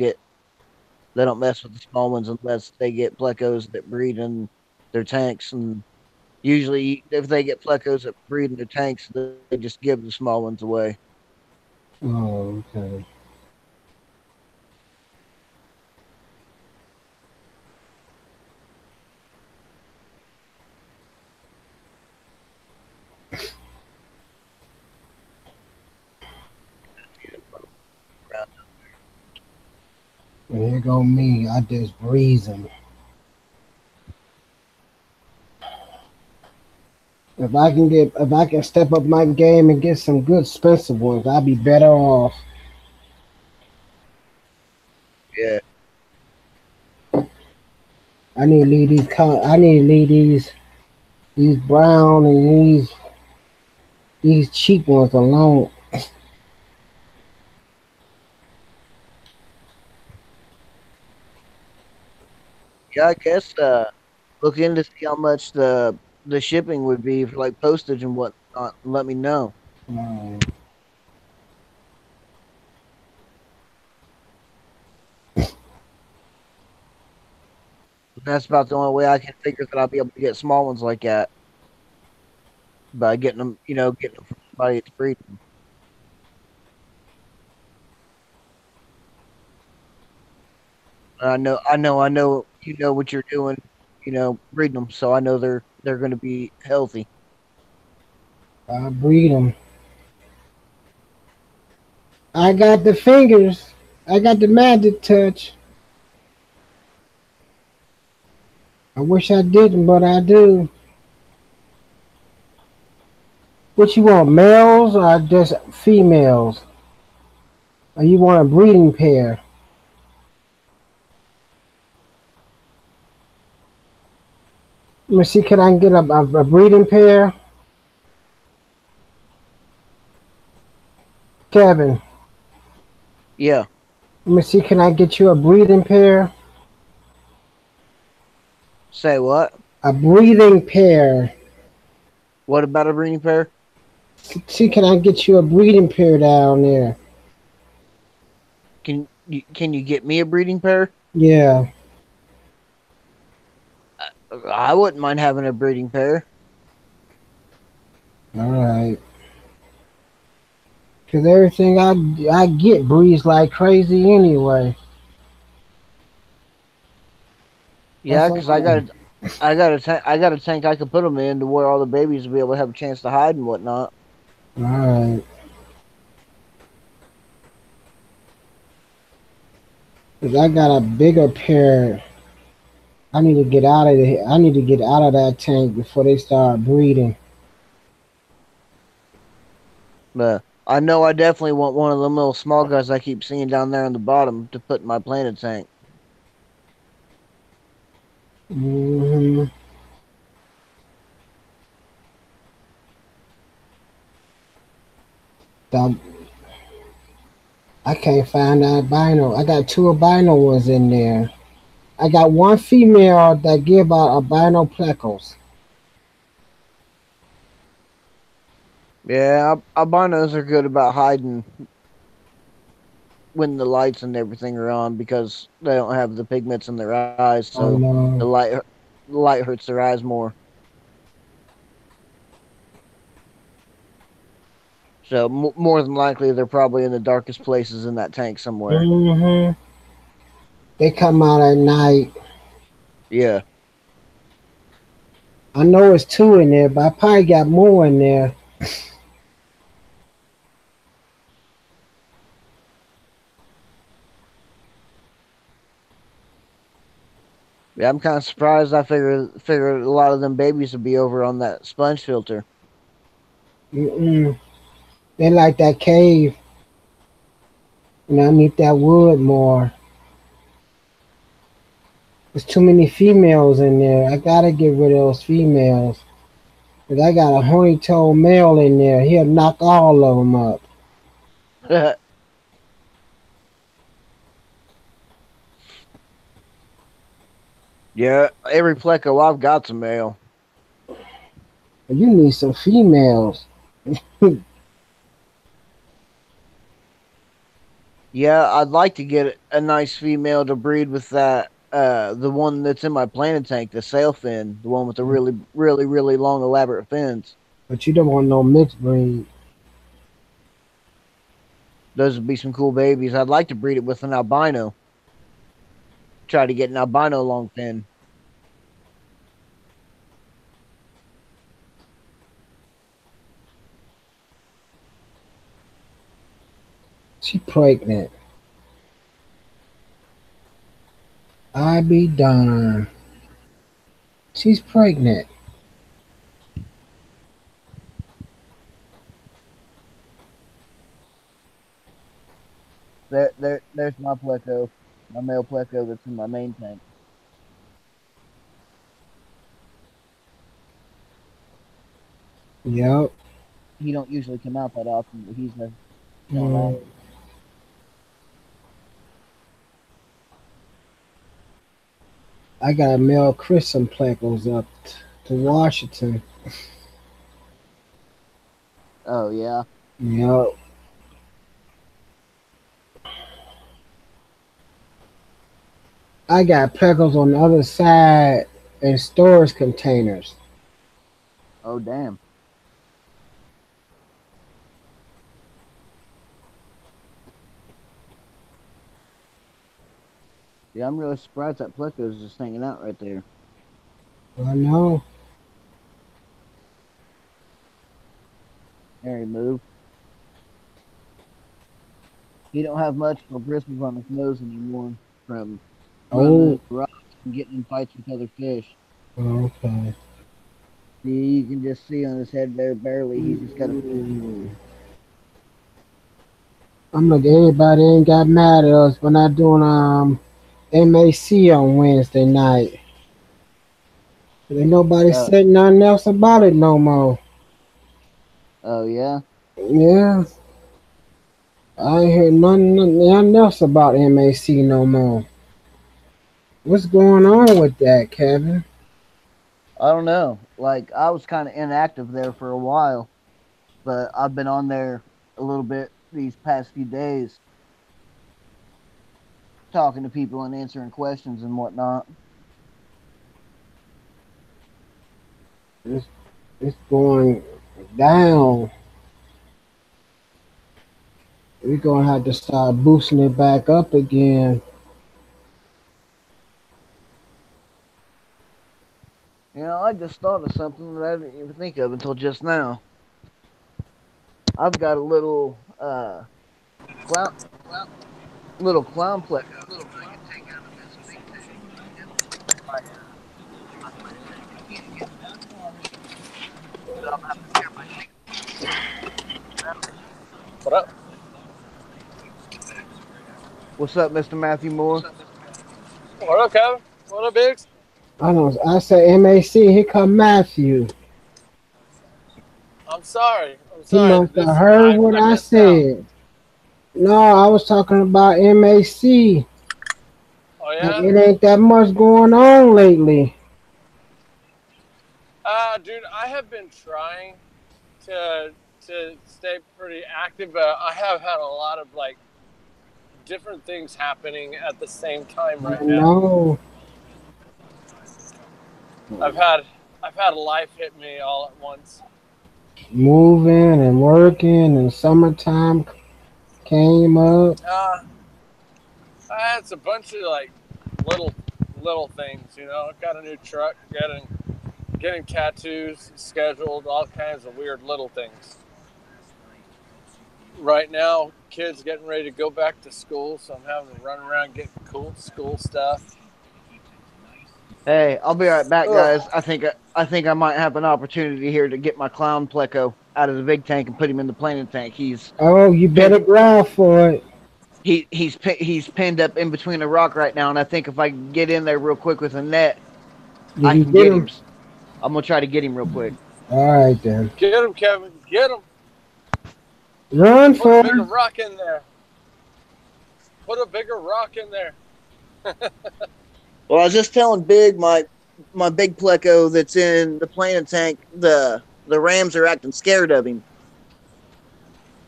mess with the small ones unless they get plecos that breed in their tanks. And usually, if they get plecos that breed in their tanks, they just give the small ones away. Oh, okay. And here go me. I just breezing. If I can step up my game and get some good expensive ones, I'll be better off. Yeah, I need to leave I need to leave these brown and these cheap ones alone. yeah. I guess look in to see how much the shipping would be for like postage and whatnot. And let me know. Um, That's about the only way I can figure that I'll be able to get small ones like that by getting them, getting them from somebody that's breeding them. I know. You know what you're doing. Breeding them, so I know they're going to be healthy. I breed them. I got the fingers. I got the magic touch. I wish I didn't, but I do. What you want, males or just females? Or you want a breeding pair? Let me see, can I get a breeding pair? Kevin, Yeah. let me see, can I get you a breeding pair? Say what? A breeding pair. What about a breeding pair? See, can I get you a breeding pair down there? Can you get me a breeding pair? Yeah. I wouldn't mind having a breeding pair. All right. Cause everything I get breeds like crazy anyway. Yeah, That's because all. I got a tank I could put them in to where all the babies will be able to have a chance to hide and whatnot. All right. Cause I got a bigger pair. I need to get out of the. I need to get out of that tank before they start breeding. But I know I definitely want one of them little small guys I keep seeing down there on the bottom to put in my planted tank. Hmm. I can't find that albino. I got two albino ones in there. I got one female that give out albino plecos. Yeah, albinos are good about hiding when the lights and everything are on because they don't have the pigments in their eyes, Oh so the no. light hurts their eyes more. So more than likely, they're probably in the darkest places in that tank somewhere. Hmm. They come out at night. Yeah, I know it's two in there, but I probably got more in there. yeah. I'm kind of surprised. I figured a lot of them babies would be over on that sponge filter. Mm-mm. They like that cave. I need that wood more. There's too many females in there. I gotta get rid of those females. Cause I got a horny-toed male in there. He'll knock all of them up. Yeah, every pleco I've got's a male. You need some females. Yeah, I'd like to get a nice female to breed with that. The one that's in my planted tank, the sailfin, the one with the really long, elaborate fins. But you don't want no mixed breed. Those would be some cool babies. I'd like to breed it with an albino. Try to get an albino long fin. She pregnant. I be darned. She's pregnant. There's my pleco, my male pleco that's in my main tank. Yep. He don't usually come out that often, but he's a Mm. I got a male Christian Pleckles up to Washington. Oh yeah. Yep. I got Pleckles on the other side in storage containers. Oh damn. Yeah, I'm really surprised that pleco is just hanging out right there. I know. There he moved. He don't have much for bristles on his nose anymore from running Oh, into rocks and getting in fights with other fish. okay. You can just see on his head there barely. He's just got a I'm like everybody ain't got mad at us for not doing MAC on Wednesday night. Ain't nobody uh said nothing else about it no more. oh yeah. Yeah, I ain't heard nothing else about MAC no more. What's going on with that, Kevin? I don't know. Like I was kind of inactive there for a while, but I've been on there a little bit these past few days, talking to people and answering questions and whatnot. It's, it's going down. We're gonna have to start boosting it back up again. You know, I just thought of something that I didn't even think of until just now. I've got a little clown little clown pleco that I can take out of this big tank and my plant tank. I can't get it that far, but I'll have to share my tank. What up? What's up, Mr. Matthew Moore? What up, Kevin? What up, Biggs? I don't. I say MAC. Here come Matthew. I'm sorry. I'm He sorry. must have heard what I I missed out. said. No, I was talking about MAC. Oh And yeah? it ain't that much going on lately. Dude, I have been trying to stay pretty active, but I have had a lot of like different things happening at the same time I right now. know. I've had I've had life hit me all at once. Moving and working and summertime came up. It's a bunch of like little things, you know. Got a new truck, getting tattoos scheduled, all kinds of weird little things. Right now, kids getting ready to go back to school, so I'm having to run around getting cool school stuff. Hey, I'll be right back, Ugh. guys. I think I might have an opportunity here to get my clown pleco out of the big tank and put him in the planning tank. Oh, you better grab for it. He's pinned up in between a rock right now, and I think if I can get in there real quick with a net, You I can can get get him. him. I'm gonna try to get him real quick. All right then. Get him, Kevin. Get him. Run Put a for bigger it. rock in there. Put a bigger rock in there. Well, I was just telling Big my big pleco that's in the planning tank. The rams are acting scared of him,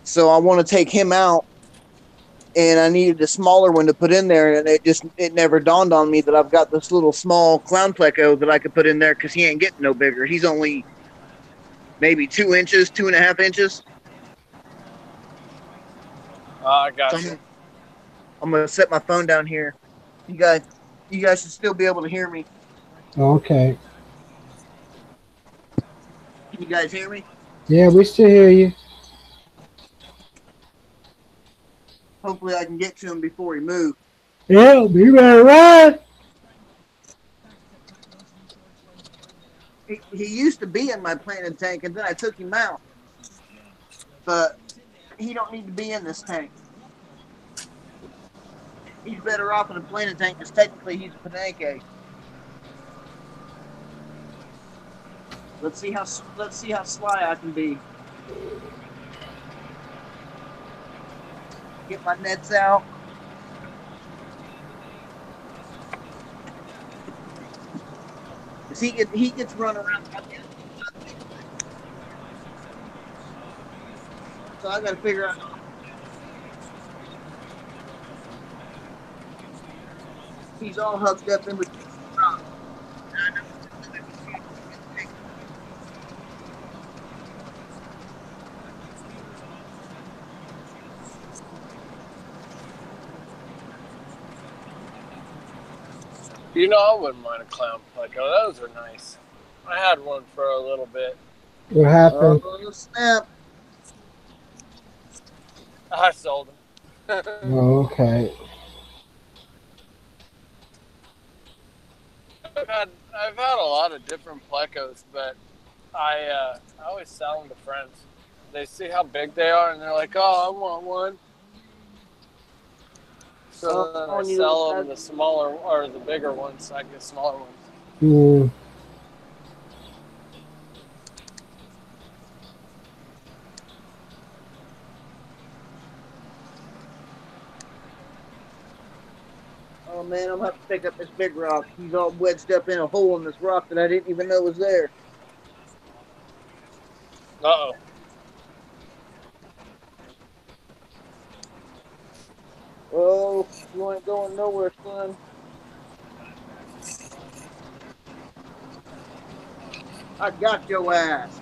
so I want to take him out. And I needed a smaller one to put in there, and it never dawned on me that I've got this little small clown pleco that I could put in there because he ain't getting no bigger. He's only maybe 2 inches, 2.5 inches. I got So you. I'm gonna set my phone down here. You guys, you guys should still be able to hear me. Okay. Can you guys hear me? Yeah, we still hear you. Hopefully, I can get to him before he moves. Yeah, you better run. He used to be in my planning tank, and then I took him out. But he don't need to be in this tank. He's better off in a planning tank because technically he's a Penake. Let's see how sly I can be. Get my nets out. He gets run around. So I got to figure out. He's all hugged up in between the rocks. You know, I wouldn't mind a clown pleco. Those are nice. I had one for a little bit. What happened? Oh snap! I sold them. Oh, okay. I've had a lot of different plecos, but I always sell them to friends. They see how big they are, and they're like, "Oh, I want one." So then I sell them the smaller or the bigger ones, so I get smaller ones. Hmm. Oh man, I'm gonna have to pick up this big rock. He's all wedged up in a hole in this rock that I didn't even know was there. Uh-oh. Oh, you ain't going nowhere, son. I got your ass.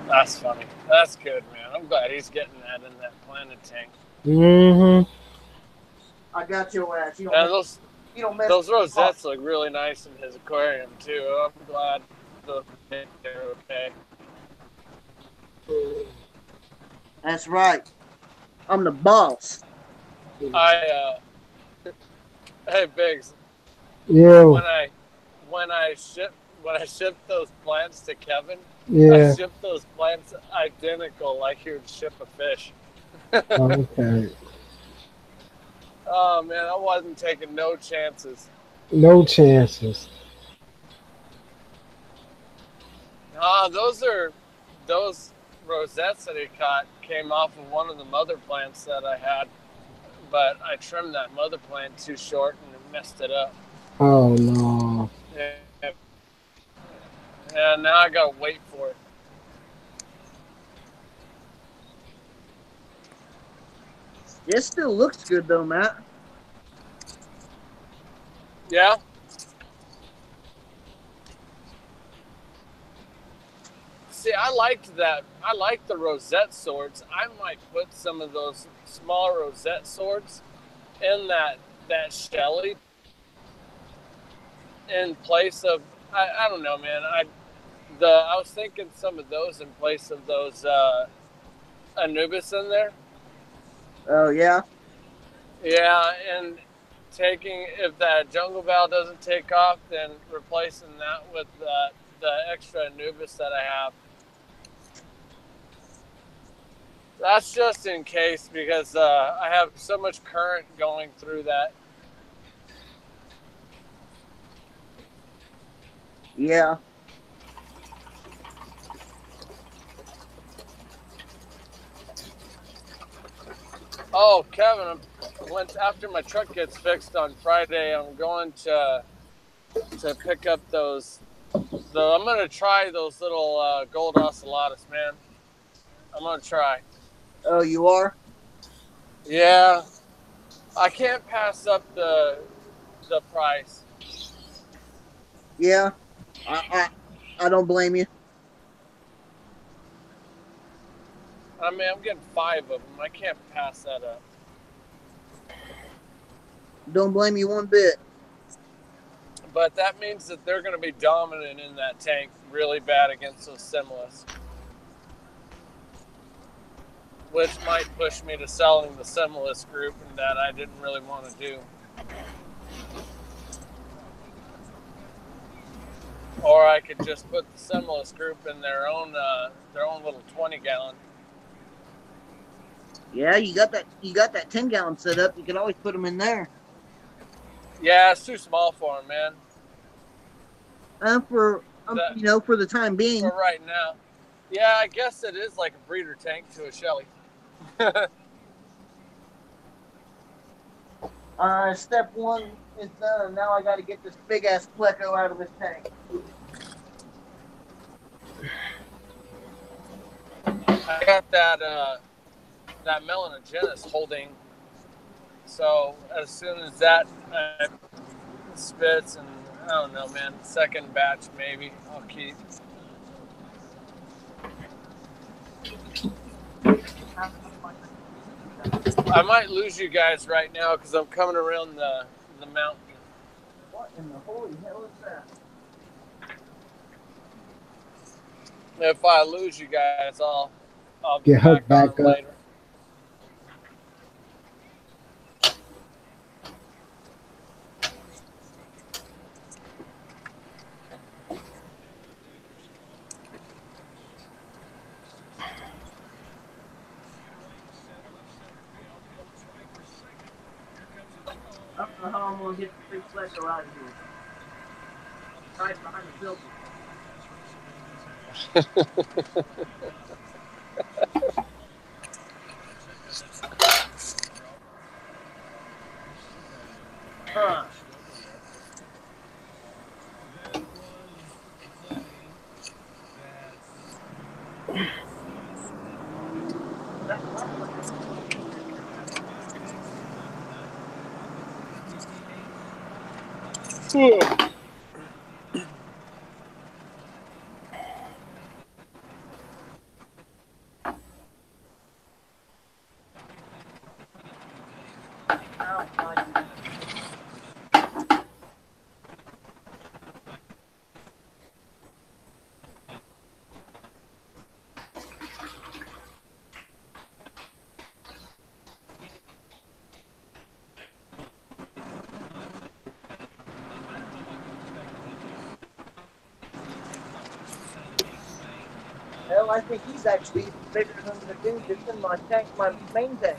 That's funny. That's good, man. I'm glad he's getting that in that planted tank. Mm-hmm. I got your ass. You And don't mess those with rosettes look really nice in his aquarium too. I'm glad they're okay. That's right. I'm the boss. Hey Biggs, Yeah. when I shipped those plants to Kevin, I Yeah. shipped those plants identical like he would ship a fish. Okay. Oh man, I wasn't taking no chances. No chances. Those rosettes that he caught came off of one of the mother plants that I had, but I trimmed that mother plant too short and it messed it up. Oh no. And now I gotta wait for it. It still looks good though, Matt. Yeah. See, I liked that. I like the rosette swords. I might put some of those smaller rosette swords in that Shelly in place of. I don't know, man. I was thinking some of those in place of those Anubis in there. Oh yeah. Yeah, and taking if that jungle val doesn't take off, then replacing that with the extra Anubis that I have. That's just in case because I have so much current going through that. Yeah. Oh, Kevin, after my truck gets fixed on Friday, I'm going to pick up those. I'm gonna try those little gold ocelotus, man. I'm gonna try. Oh, you are? Yeah, I can't pass up the price. Yeah. I don't blame you. I mean, I'm getting 5 of them. I can't pass that up. Don't blame you one bit. But that means that they're going to be dominant in that tank really bad against those Similis. Which might push me to selling the Similis group, and that I didn't really want to do. Or I could just put the Similis group in their own little 20-gallon. Yeah, you got that 10-gallon set up. You can always put them in there. Yeah, it's too small for them, man. For the time being. For right now. Yeah, I guess it is like a breeder tank to a Shelly. Step 1 is done. Now I got to get this big ass pleco out of this tank. I got that melanogenous holding. So as soon as that spits, and I don't know, man, second batch maybe I'll keep. I might lose you guys right now because I'm coming around the mountain. What in the holy hell is that? If I lose you guys, I'll be Get hooked back back on up. later. I don't know how I'm gonna get the big Flecko out of here. Right behind the filter. Huh. Hell, I think he's actually bigger than the dude that's in my tank, my main tank.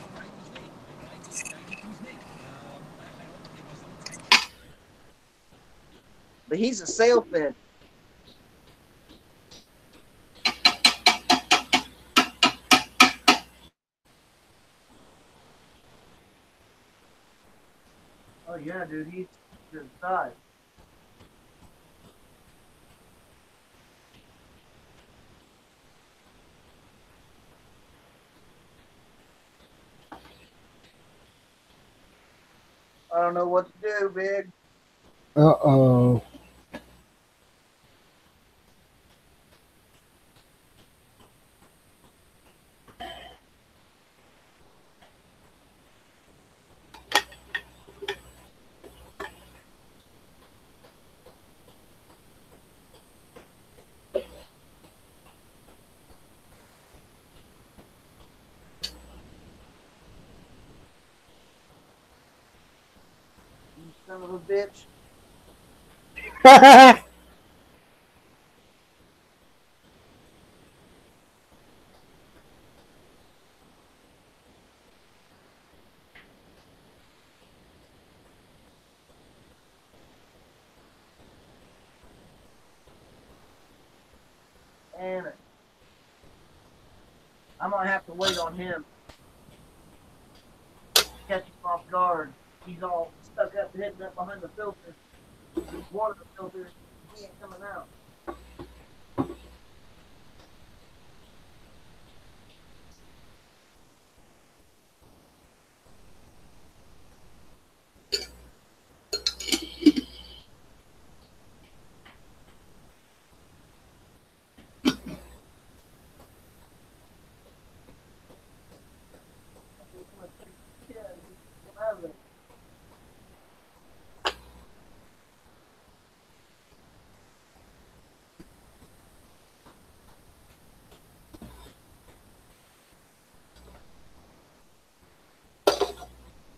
But he's a sailfin. Oh yeah, dude, he's good size. I don't know what to do, big. Uh-oh. You son of a bitch. Damn it. I might have to wait on him. Catch him off guard. He's all stuck up, hidden up behind the filter. One of the filters, he ain't coming out.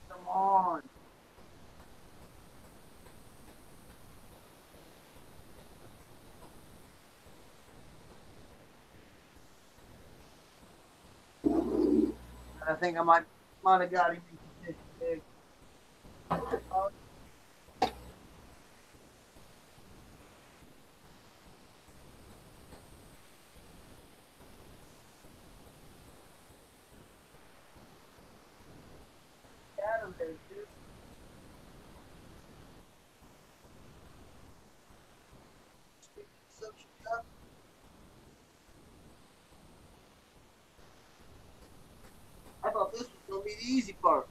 Come on. I think I might have got him in position, big. Oh, got him there, dude. Suction cup. I thought this was gonna be the easy part.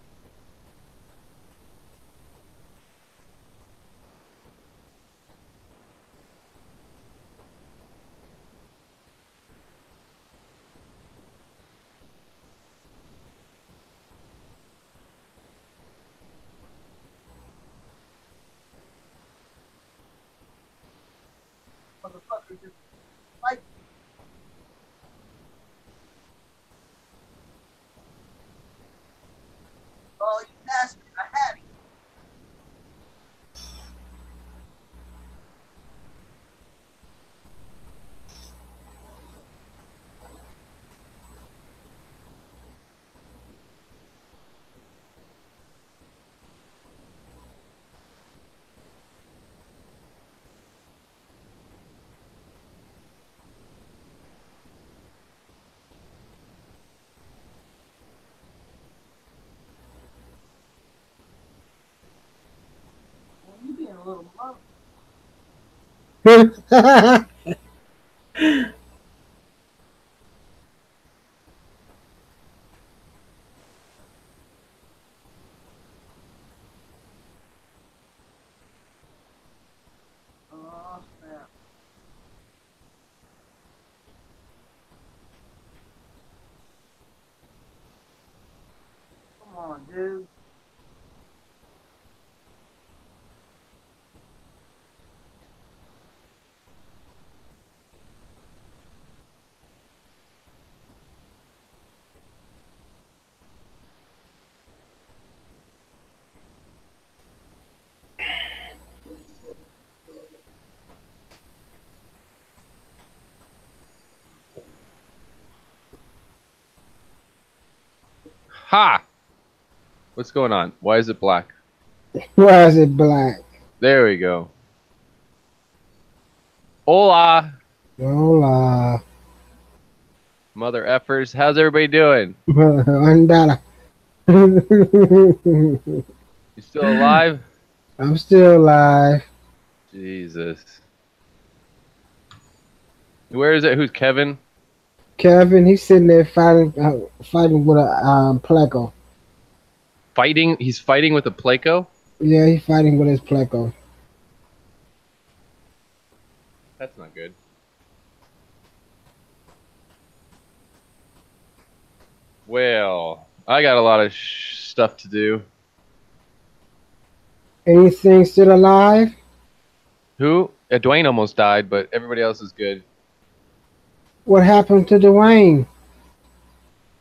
Oh, snap. Come on, dude. Ha! What's going on? Why is it black? Why is it black? There we go. Hola, Hola. mother effers. How's everybody doing? Andara. You still alive? I'm still alive. Jesus. Where is it? Who's Kevin? Kevin, he's sitting there fighting with a Pleco. Fighting? He's fighting with a Pleco? Yeah, he's fighting with his Pleco. That's not good. Well, I got a lot of stuff to do. Anything still alive? Who? Dwayne almost died, but everybody else is good. What happened to Dwayne?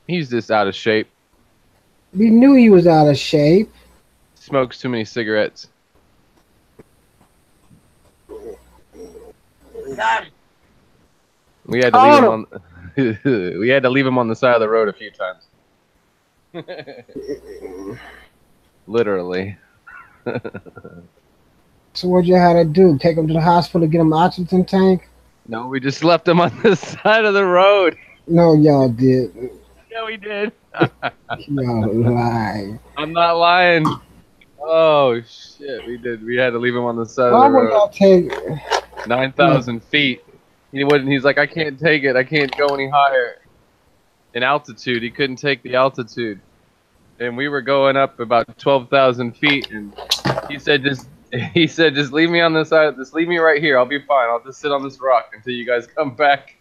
He's just out of shape. We knew he was out of shape. Smokes too many cigarettes. We had to leave him on. We had to leave him on the side of the road a few times. Literally. So what you had to do? Take him to the hospital, get him an oxygen tank? No, we just left him on the side of the road. No, y'all did. Yeah, we did. Y'all lied. I'm not lying. Oh shit, we did. We had to leave him on the side Why of the would road. y'all take? 9,000 feet. He wouldn't. He's like, I can't take it. I can't go any higher. In altitude, he couldn't take the altitude, and we were going up about 12,000 feet, and he said, just leave me on the side. Just leave me right here. I'll be fine. I'll just sit on this rock until you guys come back.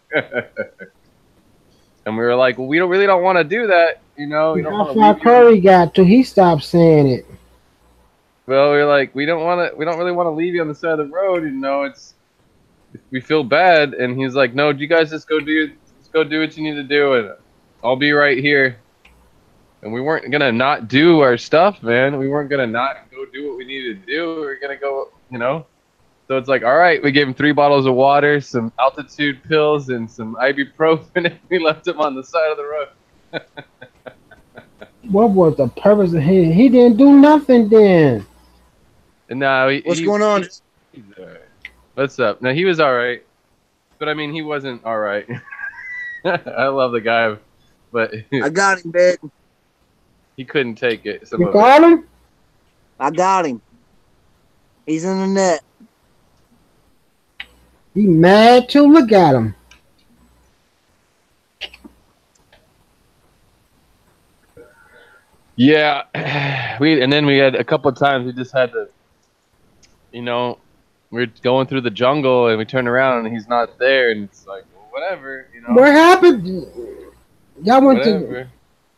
And we were like, well, we don't want to do that, you know. We don't How want to far leave you. Curry got to? He stopped saying it. Well, we were like, we don't really want to leave you on the side of the road, you know. We feel bad, and he's like, no, you guys just go do what you need to do, and I'll be right here. And we weren't gonna not do our stuff, man. We weren't gonna not go do what we needed to do. We were gonna go, you know. So it's like, all right, we gave him 3 bottles of water, some altitude pills, and some ibuprofen, and we left him on the side of the road. What was the purpose of him? He didn't do nothing then. And now What's going on? He's all right. What's up? Now he was all right, but I mean he wasn't all right. I love the guy, but I got him, man. he couldn't take it. Some You of call him? I got him. He's in the net. He mad too. Look at him. Yeah, and then we had a couple of times we just had to, you know, we're going through the jungle and we turn around and he's not there, and it's like, well, whatever, you know. What happened? Y'all went Whatever.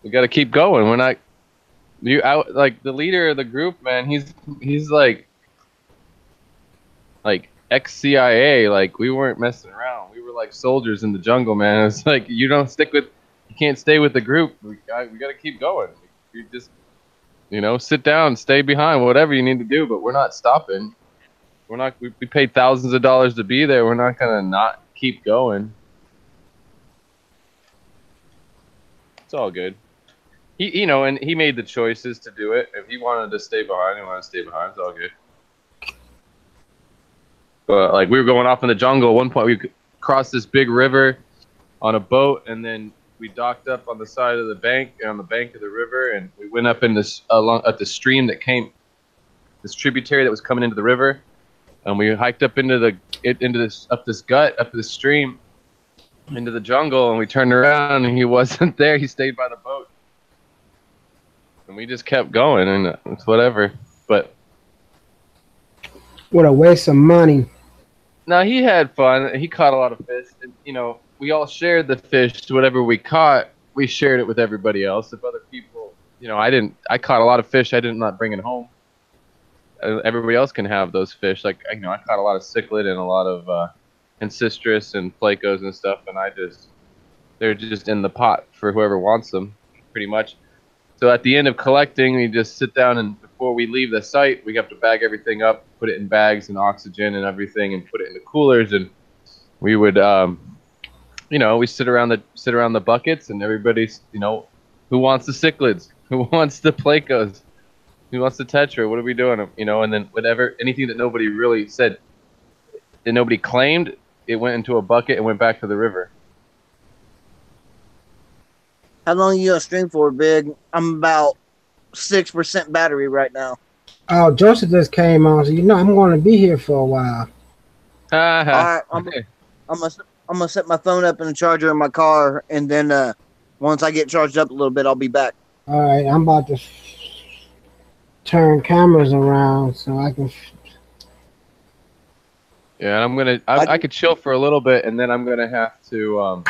We got to keep going. We're not. Like the leader of the group, man. He's like ex-CIA. Like we weren't messing around. We were like soldiers in the jungle, man. It's like you can't stay with the group. We got to keep going. You just, you know, sit down, stay behind, whatever you need to do. But we're not stopping. We're not. We paid thousands of dollars to be there. We're not gonna not keep going. It's all good. He, you know, and he made the choices to do it. If he wanted to stay behind, he wanted to stay behind. It's all good. But like we were going off in the jungle. At one point, we crossed this big river on a boat, and then we docked up on the side of the bank, on the bank of the river, and we went up in this along at the stream that came, this tributary that was coming into the river, and we hiked up into this gut, up this stream, into the jungle, and we turned around and he wasn't there. He stayed by the boat, and we just kept going, and it's whatever. But What a waste of money. no, he had fun. He caught a lot of fish, and we all shared the fish. Whatever we caught, we shared it with everybody else. If other people, I caught a lot of fish. I did not bring it home. Everybody else can have those fish. Like I caught a lot of cichlid and a lot of ancistrus and flacos and stuff, and they're just in the pot for whoever wants them, pretty much. So at the end of collecting, we just sit down, and before we leave the site, we have to bag everything up, put it in bags and oxygen and everything, and put it in the coolers. And we would, we sit around the buckets, and everybody's, who wants the cichlids, who wants the placos, who wants the tetra, what are we doing? And then anything that nobody really said, that nobody claimed, it went into a bucket and went back to the river. How long you gonna stream for, Big? I'm about 6% battery right now. Oh, Joseph just came on, so I'm going to be here for a while. All right, I'm gonna set my phone up in the charger in my car, and then once I get charged up a little bit, I'll be back. All right, I'm about to turn cameras around so I can. Yeah, and I could chill for a little bit, and then I'm gonna have to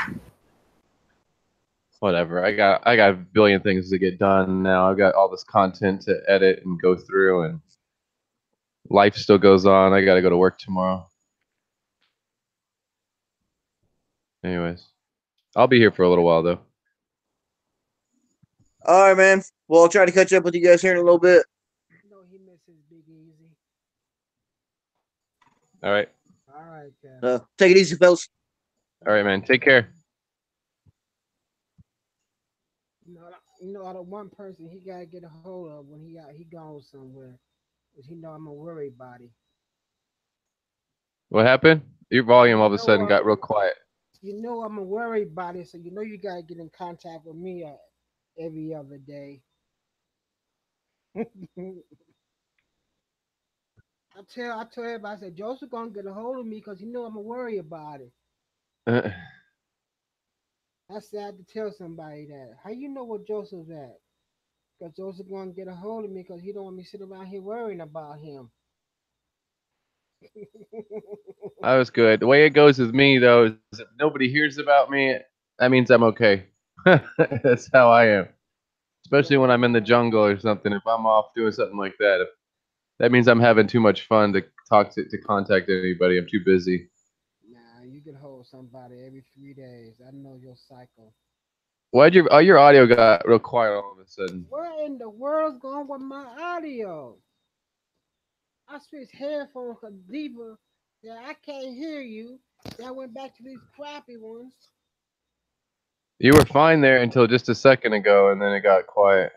whatever. I got a billion things to get done now. I've got all this content to edit and go through, and life still goes on. I gotta go to work tomorrow. Anyways, I'll be here for a little while though. All right, man. Well, I'll try to catch up with you guys here in a little bit. He misses Big Easy. All right. All right, Kev. Take it easy, fellas. All right, man. Take care. Out of one person he gotta get a hold of when he goes somewhere, because I'm a worry body. What happened? Your volume all of a sudden got real quiet. I'm a worry body, so you gotta get in contact with me every other day. I tell everybody, I said Joseph gonna get a hold of me because I'm a worry about it. I sad to tell somebody that. How you know what Joseph's at? Because Joseph gonna get a hold of me because he don't want me to sit around here worrying about him. That was good. The way it goes with me though is if nobody hears about me, that means I'm okay. That's how I am. Especially when I'm in the jungle or something. If I'm off doing something like that, that means I'm having too much fun to contact anybody. I'm too busy. Nah, you can hold somebody every 3 days. I know your cycle. Why'd your audio got real quiet all of a sudden? Where in the world's going with my audio? I switched headphones because Diva said I can't hear you. Then I went back to these crappy ones. You were fine there until just a second ago, and then it got quiet.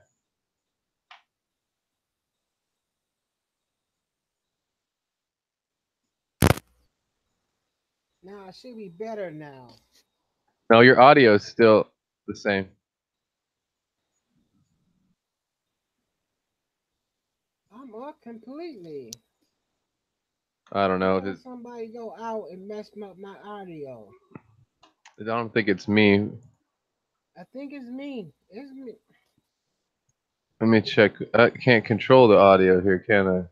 Now it should be better now. No, your audio is still the same. I'm up completely. I don't know. Somebody go out and mess up my audio. I don't think it's me. I think it's me. It's me. Let me check. I can't control the audio here, can I?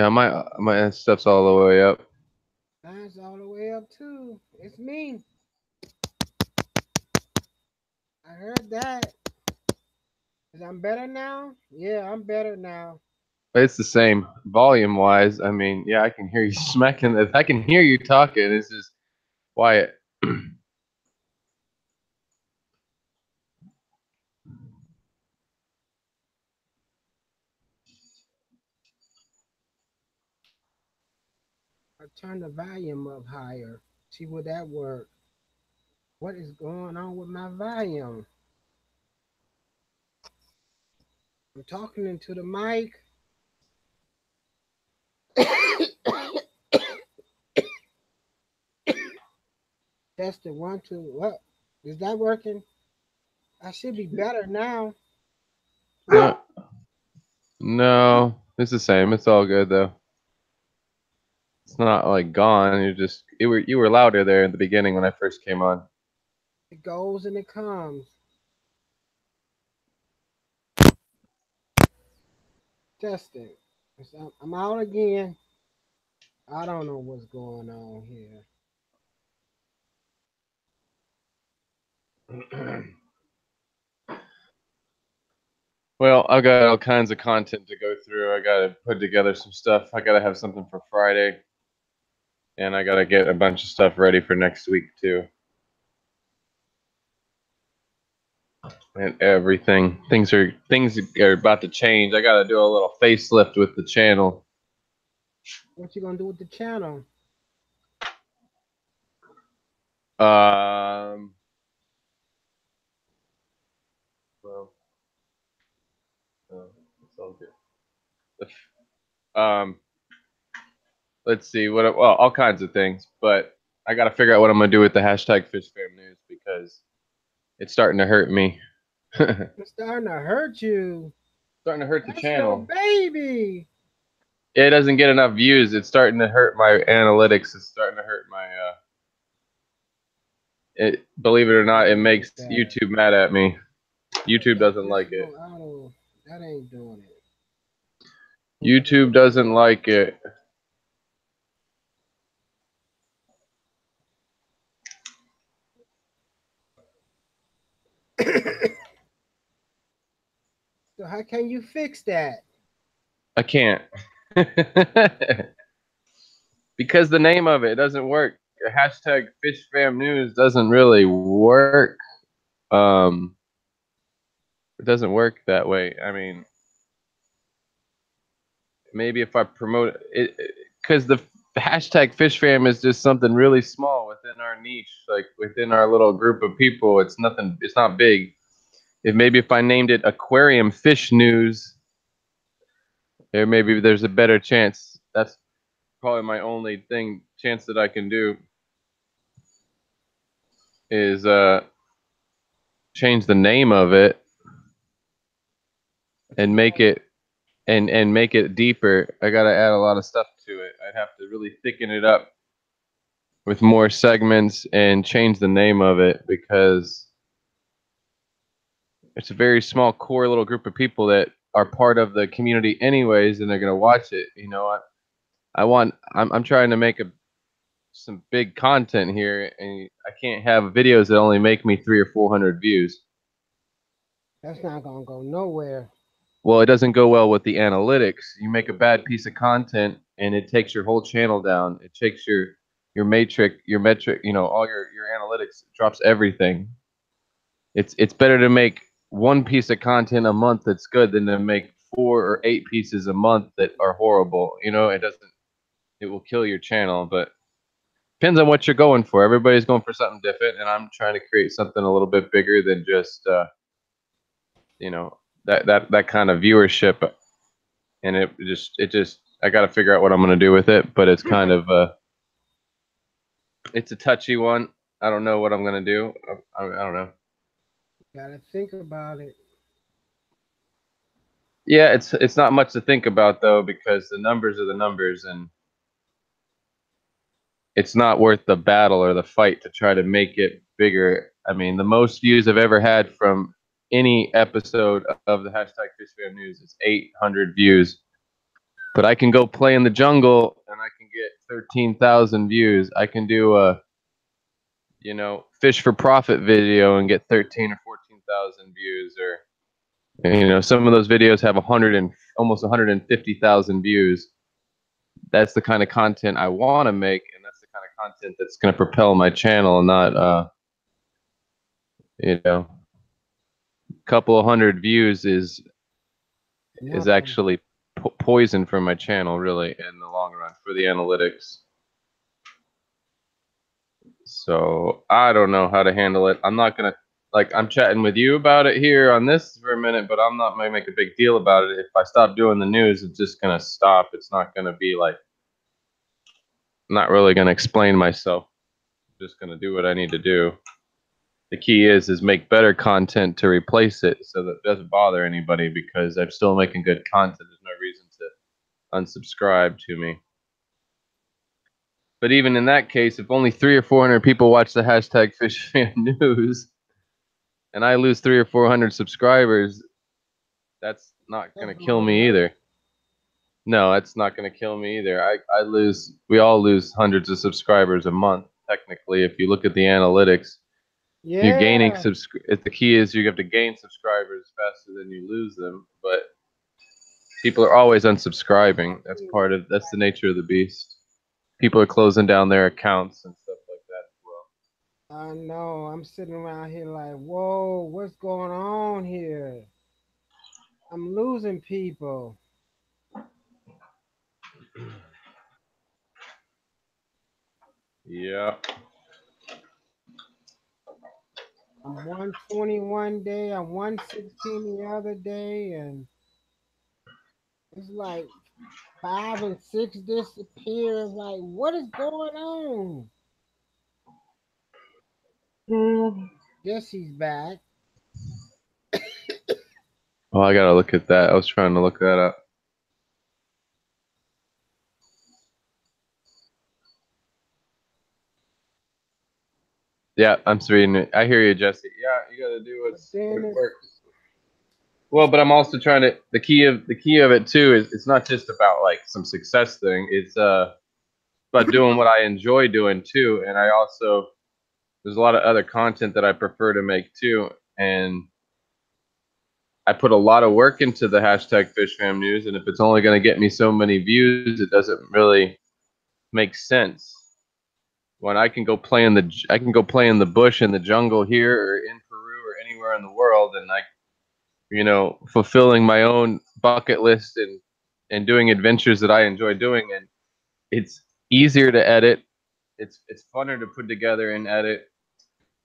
Yeah, my stuff's all the way up. Mine's all the way up too. It's me. I heard that. Is I'm better now? Yeah, I'm better now. It's the same volume wise. I mean, yeah, I can hear you smacking. I can hear you talking. It's just quiet. I turn the volume up higher. See would that work? What is going on with my volume? I'm talking into the mic. That's the 1, 2. What? Is that working? I should be better now. No, it's the same. It's all good though. It's not like gone. You were louder there at the beginning when I first came on. It goes and it comes. Testing. I'm out again. I don't know what's going on here. Well, I've got all kinds of content to go through. I gotta put together some stuff. I gotta have something for Friday, and I gotta get a bunch of stuff ready for next week too. And everything, things are about to change. I gotta do a little facelift with the channel. What you gonna do with the channel? Well, it's all good. Let's see well, all kinds of things, but I got to figure out what I'm gonna do with the hashtag FishFamNews because it's starting to hurt me. It's starting to hurt you. Starting to hurt the That's channel. your baby. It doesn't get enough views. It's starting to hurt my analytics. It's starting to hurt my. Believe it or not, it makes YouTube mad at me. YouTube doesn't like it. That ain't doing it. YouTube doesn't like it. So how can you fix that? I can't. Because the name of it doesn't work. Hashtag FishFamNews doesn't really work. It doesn't work that way. I mean, maybe if I promote it, because the hashtag FishFam is just something really small within our niche, like within our little group of people. It's nothing. It's not big. If I named it Aquarium Fish News, there's a better chance. That's probably my only chance that I can do is change the name of it and make it and make it deeper. I gotta add a lot of stuff to it. I'd have to really thicken it up with more segments and change the name of it because it's a very small core little group of people that are part of the community anyways, and they're gonna watch it. You know, I'm trying to make some big content here, and I can't have videos that only make me 300 or 400 views. That's not gonna go nowhere. Well, it doesn't go well with the analytics. You make a bad piece of content, and it takes your whole channel down. It takes your metric, you know, all your analytics, drops everything. It's better to make one piece of content a month that's good than to make 4 or 8 pieces a month that are horrible. You know, it will kill your channel, but depends on what you're going for. Everybody's going for something different, and I'm trying to create something a little bit bigger than just you know, that kind of viewership. And it just I got to figure out what I'm going to do with it, but it's kind of it's a touchy one. I don't know what I'm going to do. I don't know. Gotta think about it. Yeah, it's not much to think about though, because the numbers are the numbers, and it's not worth the battle or the fight to try to make it bigger. I mean, the most views I've ever had from any episode of the hashtag FishFamNews is 800 views. But I can go play in the jungle and I can get 13,000 views. I can do a, you know, fish for profit video and get 13 or 14,000 views, or, you know, some of those videos have almost 150,000 views. That's the kind of content I want to make, and that's the kind of content that's going to propel my channel, not, you know, a couple of hundred views is actually poison for my channel, really, in the long run for the analytics. So I don't know how to handle it. I'm not gonna, like, I'm chatting with you about it here on this for a minute, but I'm not gonna make a big deal about it. If I stop doing the news, it's just gonna stop. It's not gonna be like, I'm not really gonna explain myself. I'm just gonna do what I need to do. The key is make better content to replace it so that it doesn't bother anybody, because I'm still making good content. There's no reason to unsubscribe to me. But even in that case, if only 300 or 400 people watch the hashtag Fish Fan News, and I lose 300 or 400 subscribers, that's not gonna kill me either. No, that's not gonna kill me either. I lose. We all lose hundreds of subscribers a month. Technically, if you look at the analytics, you're gaining the key is you have to gain subscribers faster than you lose them. But people are always unsubscribing. That's the nature of the beast. People are closing down their accounts and stuff like that as well. I know. I'm sitting around here like, whoa, what's going on here? I'm losing people. Yeah. I'm 121 day, I'm 116 the other day, and it's like 5 and 6 disappear. It's like, what is going on? Guess he's back. Oh, I gotta look at that. I was trying to look that up. Yeah, I'm reading it. I hear you, Jesse. Yeah, you gotta do what works. Well, but I'm also trying to. The key of it too is it's not just about like some success thing. It's about doing what I enjoy doing too, and I also there's a lot of other content that I prefer to make too, and I put a lot of work into the hashtag FishFam News, and if it's only going to get me so many views, it doesn't really make sense. When I can go play in the bush in the jungle here or in Peru or anywhere in the world, and fulfilling my own bucket list and doing adventures that I enjoy doing, and it's easier to edit. It's funner to put together and edit,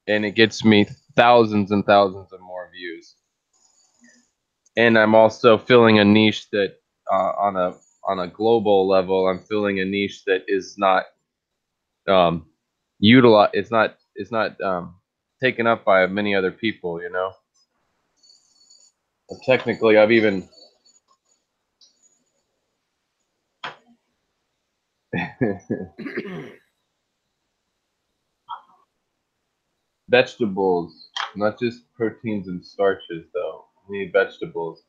and it gets me thousands and thousands of more views. And I'm also filling a niche that on a global level, I'm filling a niche that is not utilized. It's not taken up by many other people. Technically, I've even vegetables, not just proteins and starches, though. I need vegetables.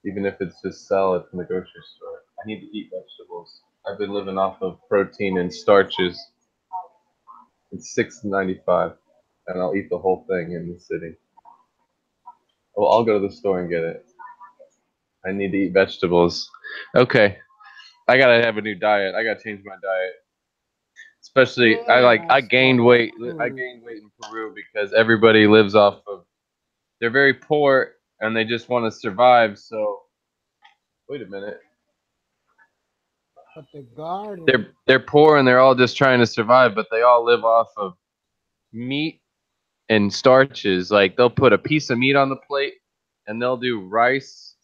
Even if it's just salad from the grocery store. I need to eat vegetables. I've been living off of protein and starches. It's $6.95, and I'll eat the whole thing in the city. Well, I'll go to the store and get it. I need to eat vegetables. Okay. I gotta have a new diet. I gotta change my diet. Especially, I gained weight. I gained weight in Peru because everybody lives off of. They're very poor and they just want to survive. So, wait a minute. But the garden. They're poor and they're all just trying to survive, but they all live off of meat and starches. Like they'll put a piece of meat on the plate and they'll do rice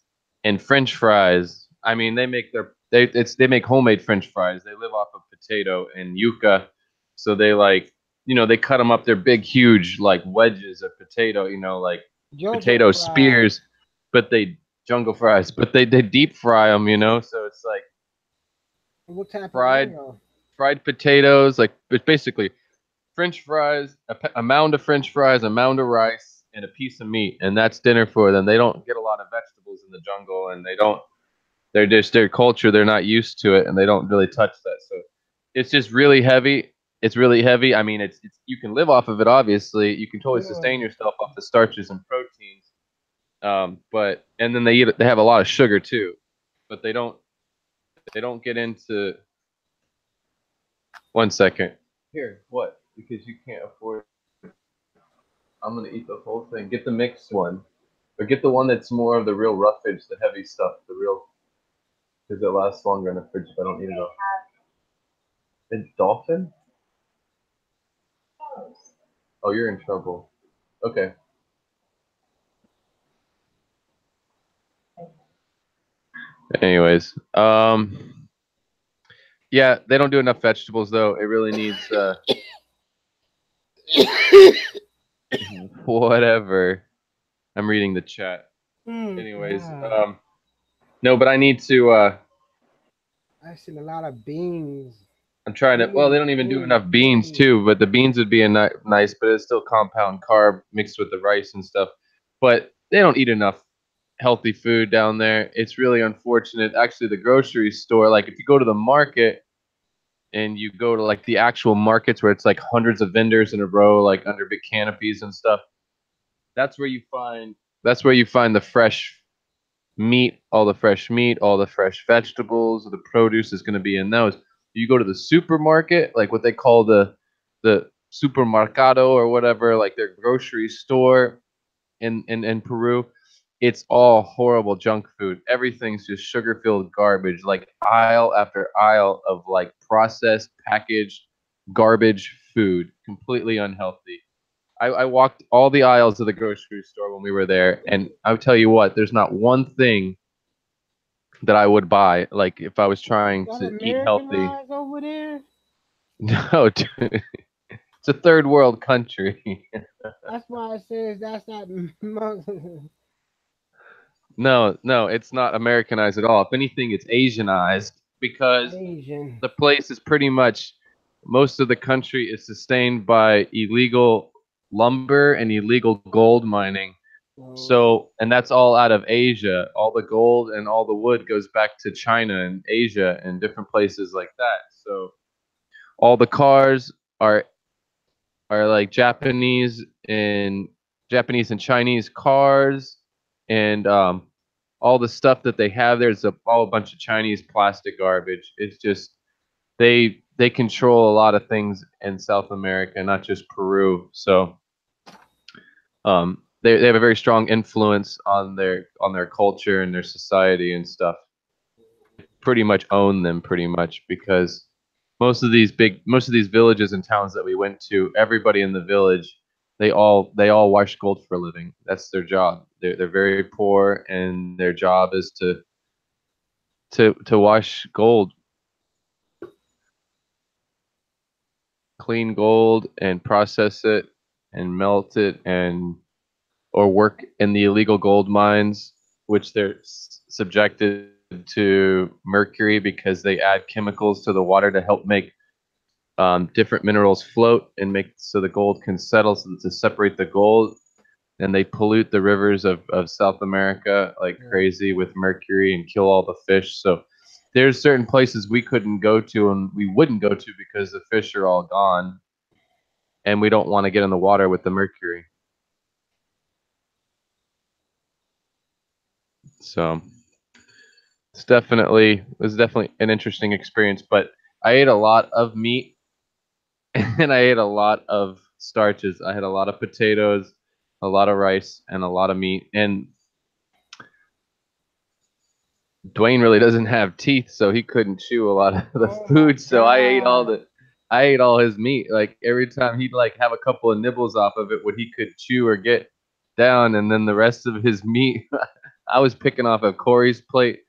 and French fries. I mean, they make they make homemade French fries. They live off of potato and yuca, so they cut them up. They're big, huge like wedges of potato. Like potato spears, but they jungle fries. But they deep fry them. So it's like what type of fried potatoes. Like it's basically French fries, a mound of French fries, a mound of rice, and a piece of meat, and that's dinner for them. They don't get a lot of vegetables in the jungle, and they're just their culture. They're not used to it, and they don't really touch that. So it's just really heavy. It's really heavy. I mean, it's you can live off of it. Obviously, you can totally sustain yourself off the starches and proteins. And then they have a lot of sugar too, but they don't get into. One second. Here, what? Because you can't afford it. I'm gonna eat the whole thing. Get the mixed one, or get the one that's more of the real roughage, the heavy stuff, because it lasts longer in the fridge. If I don't eat it all. A dolphin? Oh, you're in trouble. Okay. Anyways, yeah, they don't do enough vegetables though. It really needs whatever. I'm reading the chat. Anyways, no, but I need to I've seen a lot of beans. I'm trying to. Well, they don't even do enough beans too, but the beans would be a nice, but it's still compound carb mixed with the rice and stuff. But they don't eat enough healthy food down there. It's really unfortunate. Actually, the grocery store, like if you go to the market and you go to like the actual markets where it's like hundreds of vendors in a row, like under big canopies and stuff, that's where you find the fresh meat, all the fresh meat, all the fresh vegetables, the produce is going to be in those. You go to the supermarket, like what they call the supermercado or whatever, like their grocery store in Peru, it's all horrible junk food. Everything's just sugar-filled garbage, like aisle after aisle of like processed, packaged garbage food, completely unhealthy. I walked all the aisles of the grocery store when we were there, and I'll tell you what, there's not one thing that I would buy, like if I was trying to eat healthy. Over there? No, dude. It's a third world country. That's why it says that's not. No, it's not Americanized at all. If anything, it's Asianized because Asian. the place is pretty much, most of the country is sustained by illegal lumber and illegal gold mining. So, and that's all out of Asia. All the gold and all the wood goes back to China and Asia and different places like that. So, all the cars are like Japanese and Chinese cars, and all the stuff that they have there's all a bunch of Chinese plastic garbage. It's just they control a lot of things in South America, not just Peru. So they have a very strong influence on their culture and their society and stuff. Pretty much own them pretty much, because most of these villages and towns that we went to, everybody in the village, they all wash gold for a living. That's their job. They're very poor, and their job is to wash gold, clean gold, and process it and melt it, and or work in the illegal gold mines, which they're subjected to mercury because they add chemicals to the water to help make different minerals float and make so the gold can settle, so to separate the gold. And they pollute the rivers of South America like crazy with mercury and kill all the fish. So there's certain places we couldn't go to and we wouldn't go to because the fish are all gone, and we don't want to get in the water with the mercury. So it was definitely an interesting experience. But I ate a lot of meat and I ate a lot of starches. I had a lot of potatoes, a lot of rice, and a lot of meat. And Dwayne really doesn't have teeth, so he couldn't chew a lot of the food. So I ate all his meat. Like every time he'd like have a couple of nibbles off of it, what he could chew or get down, and then the rest of his meat, I was picking off of Corey's plate.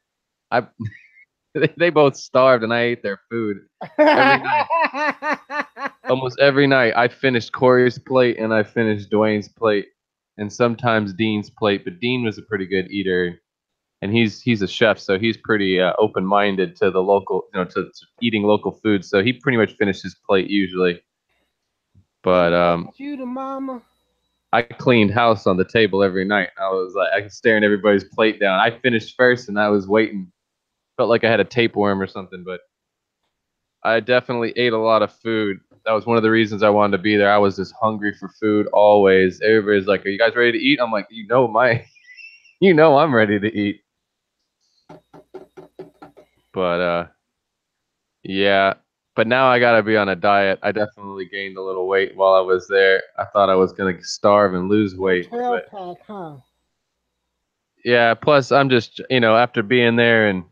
They both starved, and I ate their food every night. Almost every night, I finished Corey's plate and I finished Dwayne's plate, and sometimes Dean's plate. But Dean was a pretty good eater, and he's a chef, so he's pretty open-minded to the local, to eating local food. So he pretty much finished his plate usually. But you the mama. I cleaned house on the table every night. I was staring everybody's plate down. I finished first, and I was waiting. Felt like I had a tapeworm or something, but I definitely ate a lot of food. That was one of the reasons I wanted to be there. I was just hungry for food always. Everybody's like, "Are you guys ready to eat?" I'm like, I'm ready to eat. But yeah. But now I gotta be on a diet. I definitely gained a little weight while I was there. I thought I was gonna starve and lose weight. 12-pack, huh? Yeah. Plus, I'm just after being there and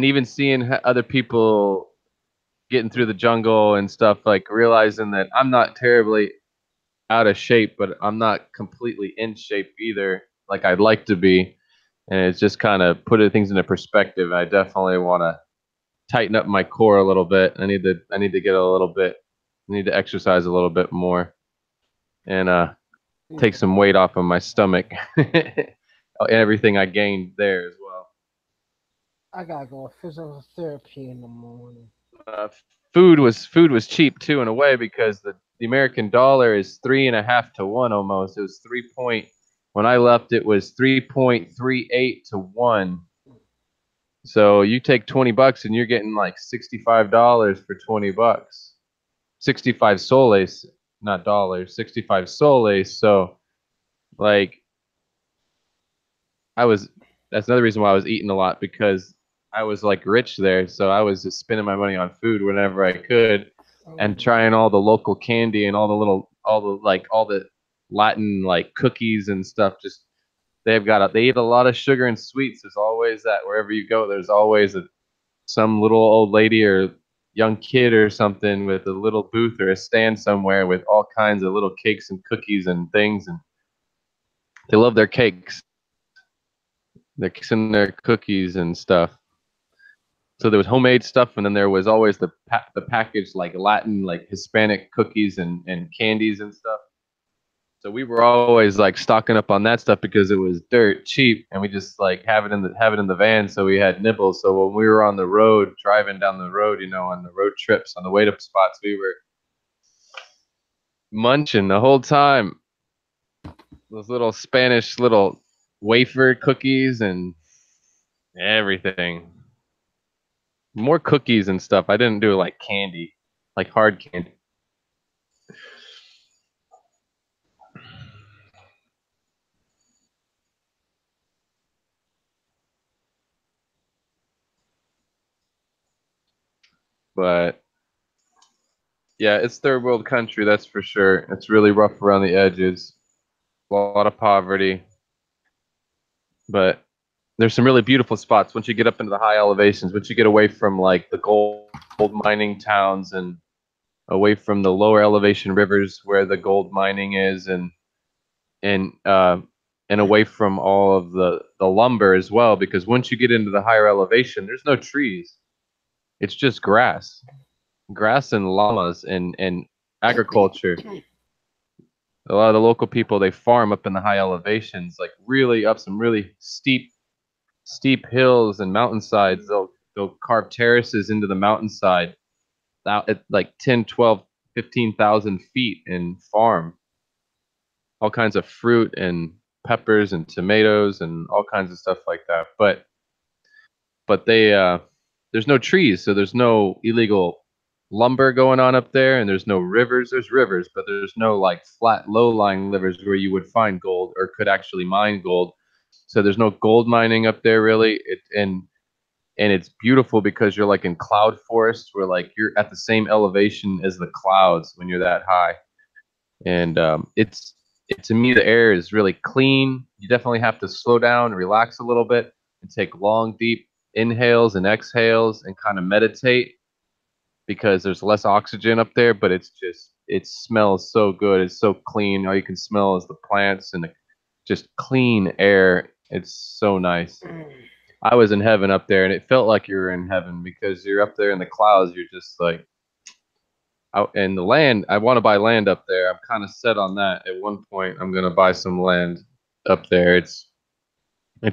even seeing other people getting through the jungle and stuff, like realizing that I'm not terribly out of shape, but I'm not completely in shape either, like I'd like to be. And it's just kind of put things into perspective. I definitely want to tighten up my core a little bit. I need to get a little bit. I need to exercise a little bit more, and take some weight off of my stomach and everything I gained there as well. I gotta go to physical therapy in the morning. uh, food was cheap too in a way because the American dollar is 3.5 to 1 almost. It was when I left it was 3.38 to 1. So you take $20 and you're getting like $65 for $20. 65 soles, not dollars, 65 soles. So like that's another reason why I was eating a lot, because I was like rich there. So I was just spending my money on food whenever I could and trying all the local candy and all the Latin like cookies and stuff. Just they eat a lot of sugar and sweets. There's always that wherever you go. There's always some little old lady or young kid or something with a little booth or a stand somewhere with all kinds of little cakes and cookies and things, and they love their cakes. They're kissing their cookies and stuff. So there was homemade stuff, and then there was always the packaged like Latin, like Hispanic cookies and candies and stuff. So we were always like stocking up on that stuff because it was dirt cheap, and we just like have it in the van, so we had nibbles. So when we were on the road, driving down the road, on the road trips, on the wait up spots, we were munching the whole time. Those little Spanish little wafer cookies and everything. More cookies and stuff. I didn't do like candy, like hard candy. But yeah, it's third world country, that's for sure. It's really rough around the edges. A lot of poverty. But there's some really beautiful spots once you get up into the high elevations, once you get away from like the gold mining towns and away from the lower elevation rivers where the gold mining is, and away from all of the lumber as well, because once you get into the higher elevation, there's no trees. It's just grass and llamas and agriculture. A lot of the local people, they farm up in the high elevations, like really up some really steep hills and mountainsides. They'll carve terraces into the mountainside out at like 10, 12, 15,000 feet and farm all kinds of fruit and peppers and tomatoes and all kinds of stuff like that. But they there's no trees, so there's no illegal lumber going on up there, and there's no rivers. There's rivers, but there's no like flat, low-lying rivers where you would find gold or could actually mine gold. So there's no gold mining up there really. And it's beautiful because you're like in cloud forest, where like you're at the same elevation as the clouds when you're that high. And to me, the air is really clean. You definitely have to slow down and relax a little bit and take long, deep inhales and exhales and kind of meditate, because there's less oxygen up there, but it smells so good. It's so clean. All you can smell is the plants and just clean air. It's so nice. I was in heaven up there, and it felt like you were in heaven because you're up there in the clouds. You're just like out in the land. I want to buy land up there. I'm kind of set on that. At one point, I'm going to buy some land up there. It's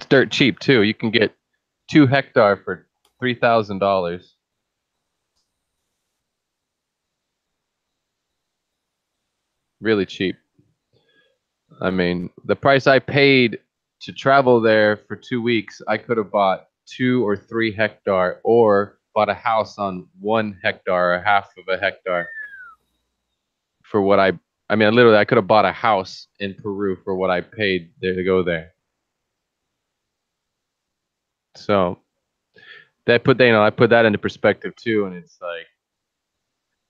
dirt cheap too. You can get 2 hectares for $3,000. Really cheap. I mean, the price I paid to travel there for 2 weeks, I could have bought 2 or 3 hectares, or bought a house on 1 hectare or half of a hectare for what I mean, literally, I could have bought a house in Peru for what I paid there to go there. So I put that into perspective too, and it's like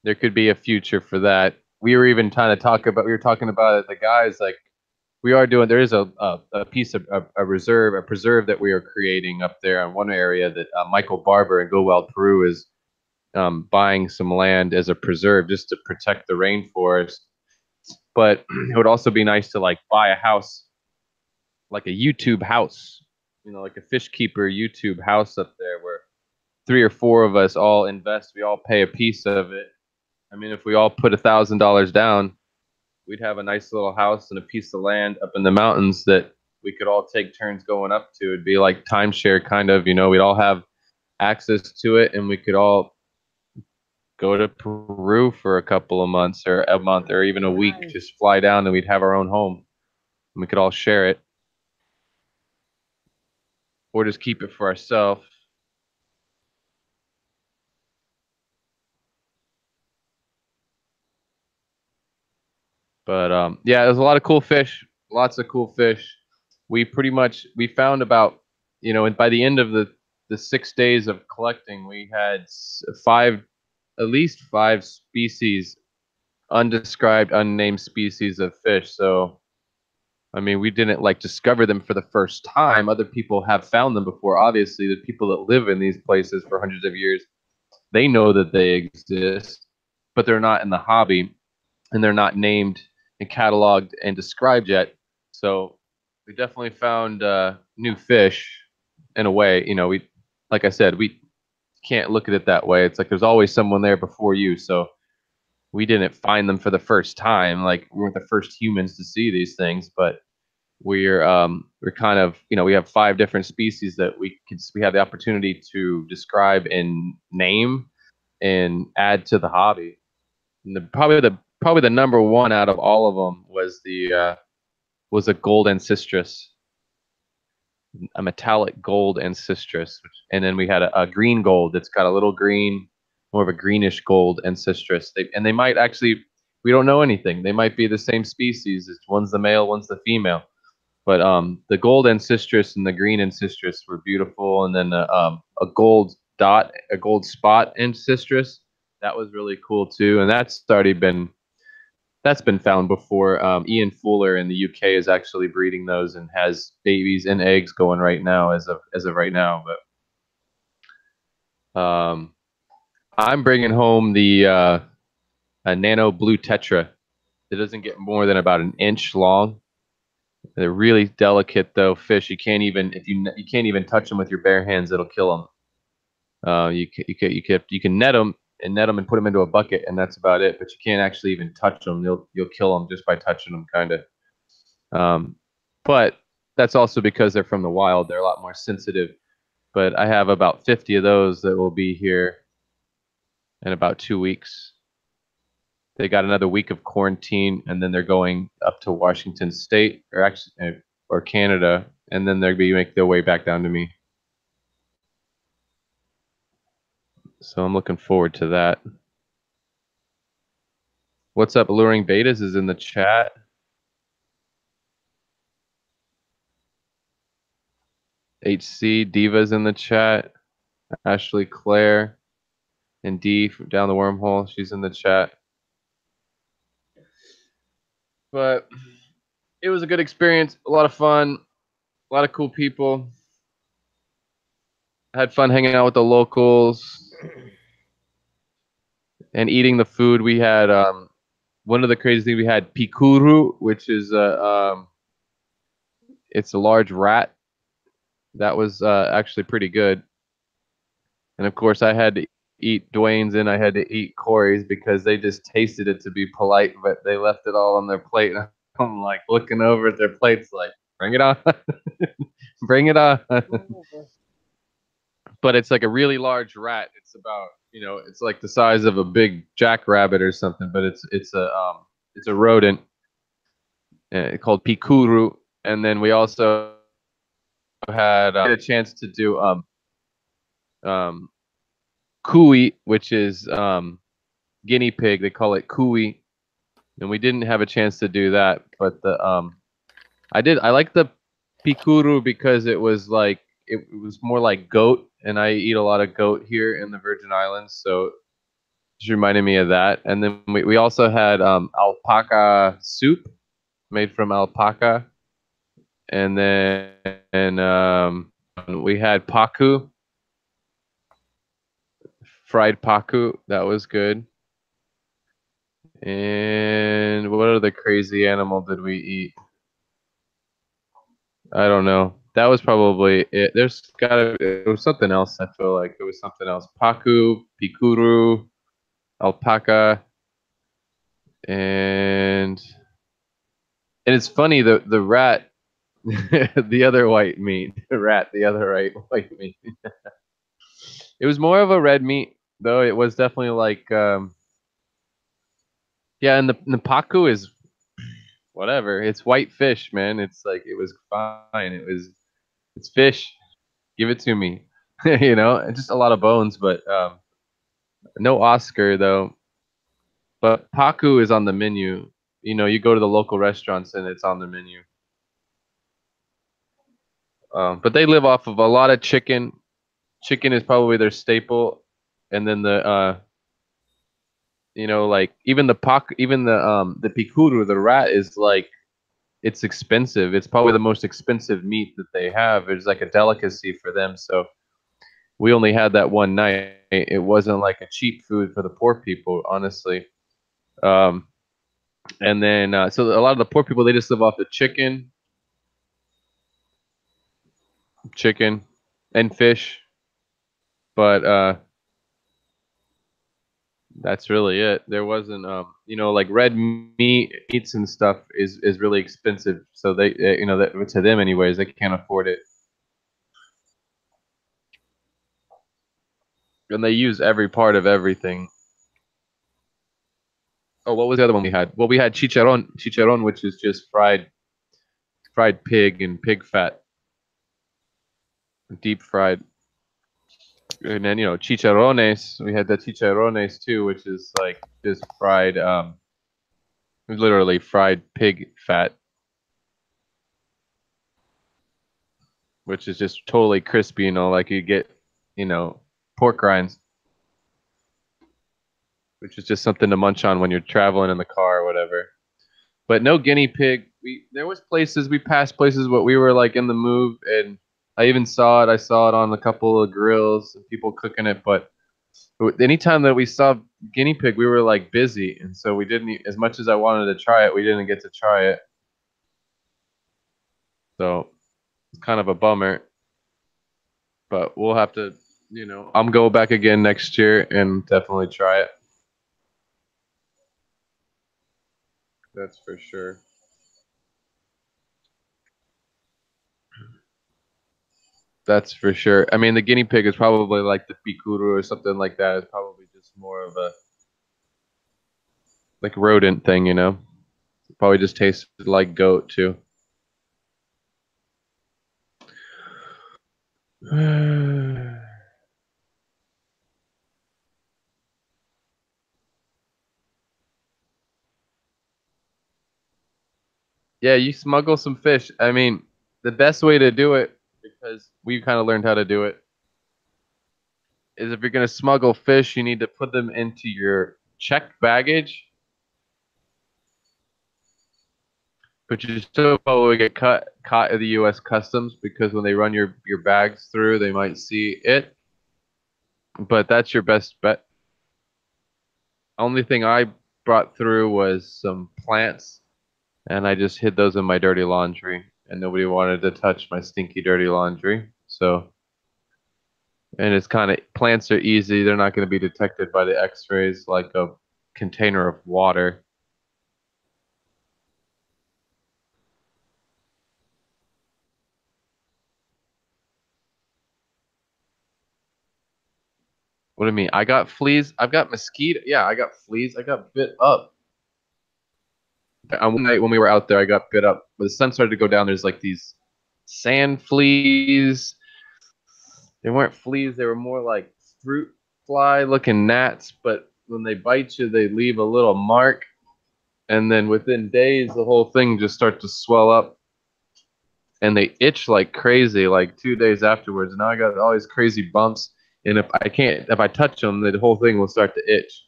there could be a future for that. We were even talking about it, the guys, like there is a piece of a preserve that we are creating up there in one area that Michael Barber in Go Wild Peru is buying some land as a preserve just to protect the rainforest. But it would also be nice to like buy a house, like a YouTube house, like a fish keeper YouTube house up there, where 3 or 4 of us all invest. We all pay a piece of it. I mean, if we all put $1,000 down, we'd have a nice little house and a piece of land up in the mountains that we could all take turns going up to. It'd be like timeshare kind of, we'd all have access to it, and we could all go to Peru for a couple of months or a month or even a week. Nice. Just fly down and we'd have our own home. And we could all share it. Or just keep it for ourselves. But yeah, there's a lot of cool fish. Lots of cool fish. We found about, and by the end of the 6 days of collecting, we had at least five species, undescribed, unnamed species of fish. So, I mean, we didn't like discover them for the first time. Other people have found them before. Obviously, the people that live in these places for hundreds of years, they know that they exist, but they're not in the hobby, and they're not named and cataloged and described yet. So we definitely found new fish in a way. Like I said, we can't look at it that way. It's like there's always someone there before you. So we didn't find them for the first time. Like we weren't the first humans to see these things, but we're kind of, we have 5 different species that we have the opportunity to describe and name and add to the hobby. And probably the number one out of all of them was a gold ancistrus, a metallic gold ancistrus, and then we had a green gold that's got a little green, more of a greenish gold ancistrus. They might actually, we don't know anything. They might be the same species. One's the male, one's the female. But the gold ancistrus and the green ancistrus were beautiful, and then a gold dot, a gold spot ancistrus, that was really cool too, and that's been found before. Ian Fuller in the UK is actually breeding those and has babies and eggs going right now as of right now. But I'm bringing home the a nano blue tetra. It doesn't get more than about an inch long. They're really delicate though fish. You can't even touch them with your bare hands. It'll kill them. You can net them and put them into a bucket, and that's about it. But you can't actually even touch them. You'll kill them just by touching them, kind of. But that's also because they're from the wild. They're a lot more sensitive. But I have about 50 of those that will be here in about 2 weeks. They got another week of quarantine, and then they're going up to Washington State, or Canada, and then they're going to make their way back down to me. So I'm looking forward to that. What's up, Alluring Betas is in the chat. HC Diva's in the chat. Ashley Claire and D from down the wormhole, she's in the chat. But it was a good experience, a lot of fun, a lot of cool people. I had fun hanging out with the locals and eating the food. We had one of the crazy things, we had pikuru, which is it's a large rat. That was actually pretty good. And of course, I had to eat Dwayne's and I had to eat Corey's because they just tasted it to be polite, but they left it all on their plate. And I'm like looking over at their plates, like, bring it on, bring it on. But it's like a really large rat. It's about, it's like the size of a big jackrabbit or something. But it's a rodent called pikuru. And then we also had a chance to do kui, which is guinea pig. They call it kui, and we didn't have a chance to do that. But I like the pikuru because it was more like goat, and I eat a lot of goat here in the Virgin Islands, so it just reminded me of that. And then we also had alpaca soup made from alpaca, and then we had paku, fried paku. That was good. And what other crazy animal did we eat? I don't know. That was probably it. It was something else. I feel like it was something else. Paku, pikuru, alpaca, and it's funny, the rat, the other white meat, the rat, the other white meat. It was more of a red meat. though. It was definitely like, yeah, and the pacu is whatever. It's white fish, man. It's like it was fine. It's fish. Give it to me. You know, and just a lot of bones, but no Oscar though. But pacu is on the menu. You know, you go to the local restaurants and it's on the menu. But they live off of a lot of chicken. Chicken is probably their staple, and then you know, like even the picuru, the rat is like it's expensive. It's probably the most expensive meat that they have. It's like a delicacy for them. So we only had that one night. It wasn't like a cheap food for the poor people, honestly. Um, and then so a lot of the poor people they just live off the chicken, and fish. But that's really it. There wasn't, you know, like red meats and stuff is really expensive. So they, you know, that to them anyways, they can't afford it. And they use every part of everything. Oh, what was the other one we had? Well, we had chicharron, which is just fried pig and pig fat, deep fried. And then, you know, chicharrones. We had the chicharrones too, which is like just fried, literally fried pig fat, which is just totally crispy. You know, like you get, you know, pork rinds, which is just something to munch on when you're traveling in the car or whatever. But no guinea pig. We passed places, but we were like in the move, and I even saw it. I saw it on a couple of grills and people cooking it, but anytime that we saw guinea pig, we were like busy, and so we didn't. As much as I wanted to try it, we didn't get to try it. So it's kind of a bummer, but we'll have to, you know, I'm go back again next year and definitely try it. That's for sure. That's for sure. I mean, the guinea pig is probably like the pikuru or something like that. It's probably just more of a like rodent thing, you know. It probably just tasted like goat too. Yeah, you smuggle some fish. I mean, the best way to do it, because we kind of learned how to do it, is if you're going to smuggle fish, you need to put them into your checked baggage, but you still probably get caught at the U.S. Customs because when they run your bags through, they might see it. But that's your best bet. Only thing I brought through was some plants, and I just hid those in my dirty laundry, and nobody wanted to touch my stinky, dirty laundry. So, and it's kind of plants are easy; they're not going to be detected by the X-rays like a container of water. What do you mean? I got fleas. I've got mosquito. Yeah, I got fleas. I got bit up. One night when we were out there, I got bit up. When the sun started to go down, there's like these sand fleas. They weren't fleas. They were more like fruit fly looking gnats. But when they bite you, they leave a little mark. And then within days, the whole thing just starts to swell up. And they itch like crazy, like 2 days afterwards. Now I got all these crazy bumps. And if I touch them, the whole thing will start to itch.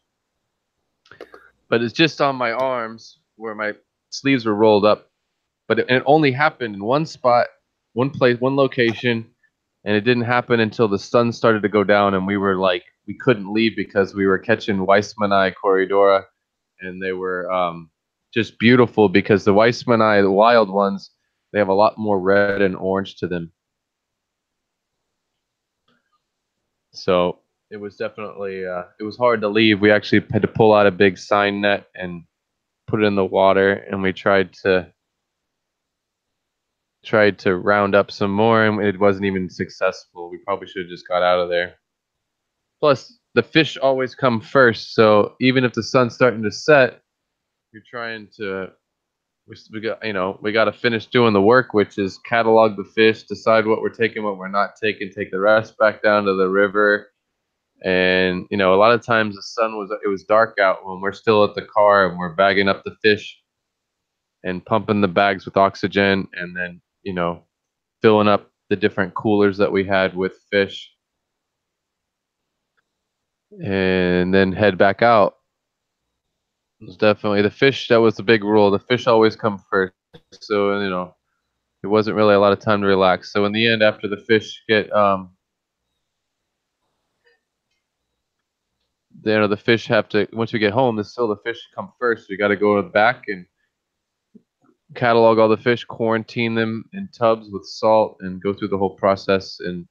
But it's just on my arms where my sleeves were rolled up. But it only happened in one spot, one place, one location, and it didn't happen until the sun started to go down, and we were like, we couldn't leave because we were catching Weissmanni corridora, and they were just beautiful because the Weissmanni, the wild ones, they have a lot more red and orange to them. So it was definitely it was hard to leave. We actually had to pull out a big sign net and put it in the water, and we tried to round up some more, and it wasn't even successful. We probably should have just got out of there. Plus, the fish always come first. So even if the sun's starting to set, you're trying to we got to finish doing the work, which is catalog the fish, decide what we're taking, what we're not taking, take the rest back down to the river. And a lot of times it was dark out when we're still at the car and we're bagging up the fish and pumping the bags with oxygen, and then filling up the different coolers that we had with fish, and then head back out. It was definitely the fish. That was the big rule. The fish always come first. So it wasn't really a lot of time to relax. So in the end, after the fish get the fish have to, once we get home, the fish come first. We got to go back and catalog all the fish, quarantine them in tubs with salt, and go through the whole process. And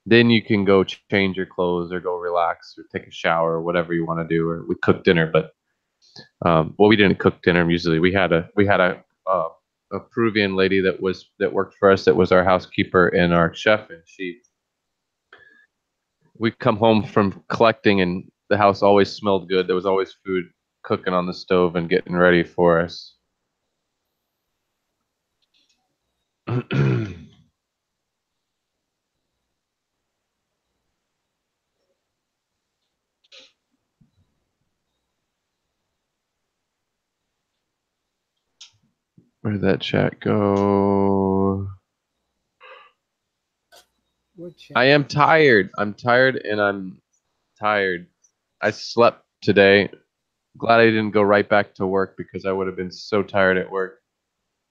then you can go change your clothes or go relax or take a shower or whatever you want to do. Or we cook dinner, but we didn't cook dinner. Usually we had a Peruvian lady that worked for us, that was our housekeeper and our chef, and we come home from collecting, and the house always smelled good. There was always food cooking on the stove and getting ready for us. Where'd that chat go? I am tired. I'm tired, and I'm tired. I slept today. Glad I didn't go right back to work, because I would have been so tired at work.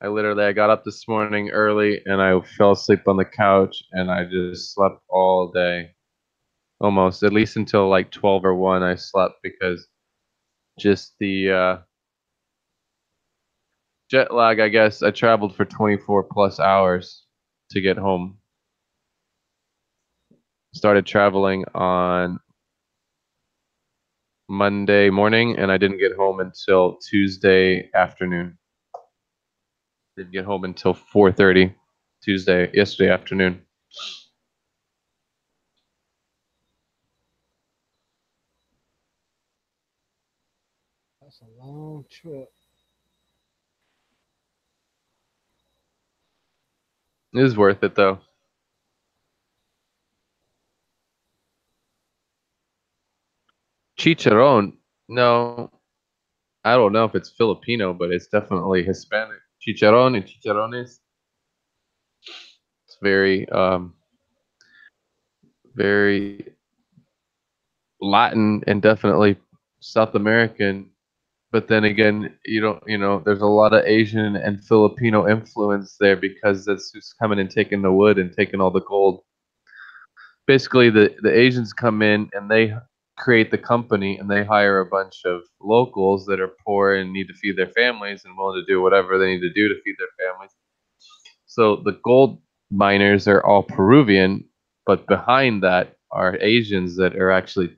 I got up this morning early and I fell asleep on the couch, and I just slept all day. Almost, at least until like 12 or 1 I slept, because just the jet lag, I guess. I traveled for 24 plus hours to get home. Started traveling on Monday morning, and I didn't get home until Tuesday afternoon. Didn't get home until 4:30 yesterday afternoon. That's a long trip. It was worth it, though. Chicharron? No, I don't know if it's Filipino, but it's definitely Hispanic. Chicharron and chicharrones. It's very, very Latin, and definitely South American. But then again, there's a lot of Asian and Filipino influence there, because that's just coming and taking the wood and taking all the gold. Basically, the Asians come in and they create the company, and they hire a bunch of locals that are poor and need to feed their families and willing to do whatever they need to do to feed their families. So the gold miners are all Peruvian, but behind that are Asians that are actually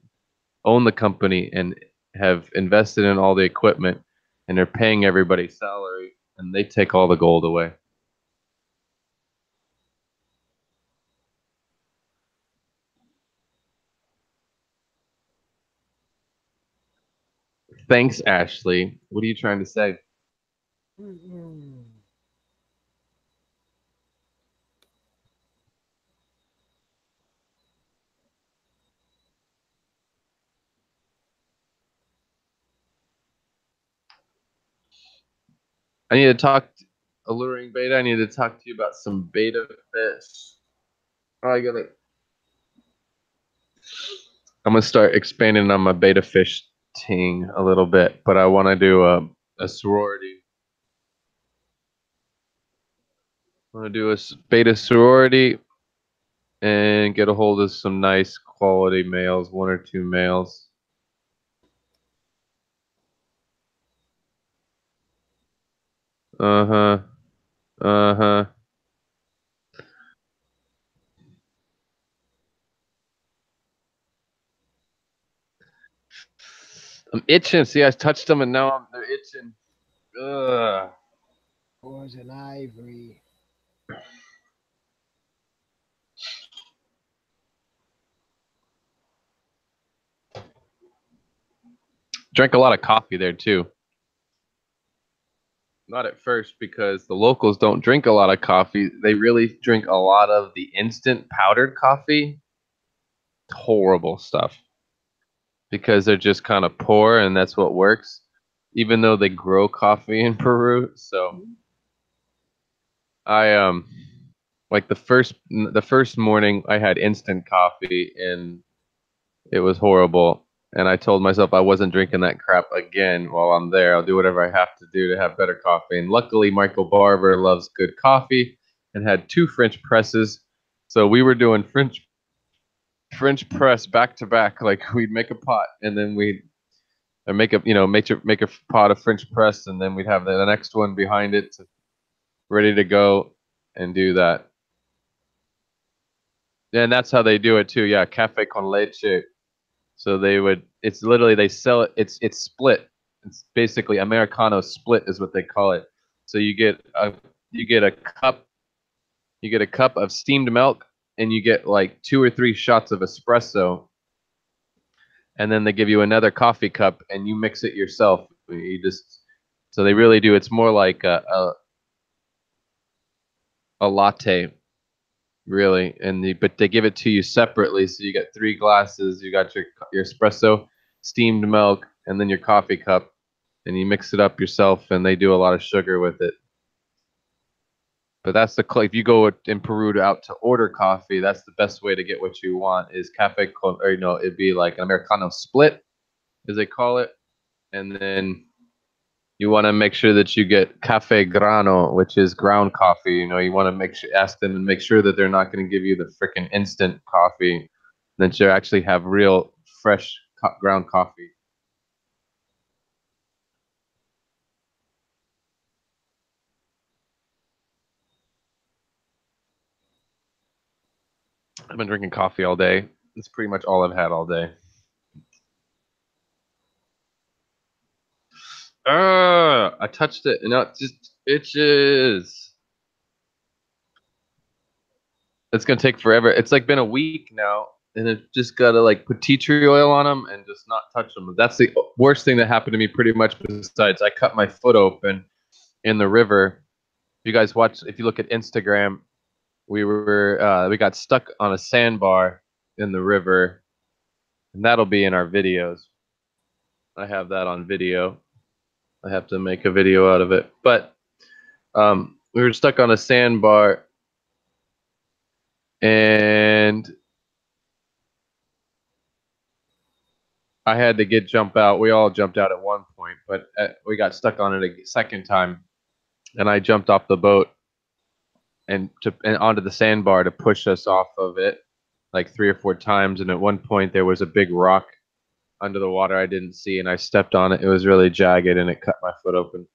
own the company and have invested in all the equipment, and they're paying everybody's salary, and they take all the gold away. Thanks, Ashley. What are you trying to say? Mm-mm. I need to talk alluring beta. I need to talk to you about some beta fish. I'm gonna start expanding on my beta fish ting a little bit, but I want to do a sorority. I want to do a beta sorority and get a hold of some nice quality males, 1 or 2 males. Uh-huh. Uh-huh. I'm itching. See, I touched them and now they're itching. Ugh. Poison ivory. Drank a lot of coffee there too. Not at first because the locals don't drink a lot of coffee. They really drink a lot of the instant powdered coffee. Horrible stuff. Because they're just kind of poor and that's what works. Even though they grow coffee in Peru. So I like the first morning I had instant coffee and it was horrible. And I told myself I wasn't drinking that crap again while I'm there. I'll do whatever I have to do to have better coffee. And luckily, Michael Barber loves good coffee and had 2 French presses. So we were doing French press back to back. Like we'd make a pot and then we'd make a pot of French press and then we'd have the next one behind it ready to go and do that. And that's how they do it too. Yeah, cafe con leche. So it's literally, they sell it, it's split. It's basically Americano split is what they call it. So you get a cup of steamed milk and you get like 2 or 3 shots of espresso. And then they give you another coffee cup and you mix it yourself. So they really do. It's more like a latte, really. But they give it to you separately. So you get 3 glasses. You got your espresso, steamed milk, and then your coffee cup, and you mix it up yourself. And they do a lot of sugar with it. But that's if you go in Peru out to order coffee, that's the best way to get what you want is it'd be like an Americano split, as they call it, and then you want to make sure that you get cafe grano, which is ground coffee. You want to ask them and make sure that they're not going to give you the freaking instant coffee, that you actually have real fresh ground coffee. I've been drinking coffee all day. That's pretty much all I've had all day. I touched it and it just itches. It's gonna take forever. It's like been a week now, and it just gotta like put tea tree oil on them and just not touch them. That's the worst thing that happened to me pretty much. Besides, I cut my foot open in the river. If you look at Instagram, we got stuck on a sandbar in the river, and that'll be in our videos. I have that on video. I have to make a video out of it. But we were stuck on a sandbar, and I had to jump out. We all jumped out at one point, but we got stuck on it a second time, and I jumped off the boat and onto the sandbar to push us off of it like 3 or 4 times. And at one point there was a big rock under the water I didn't see, and I stepped on it. It was really jagged, and it cut my foot open.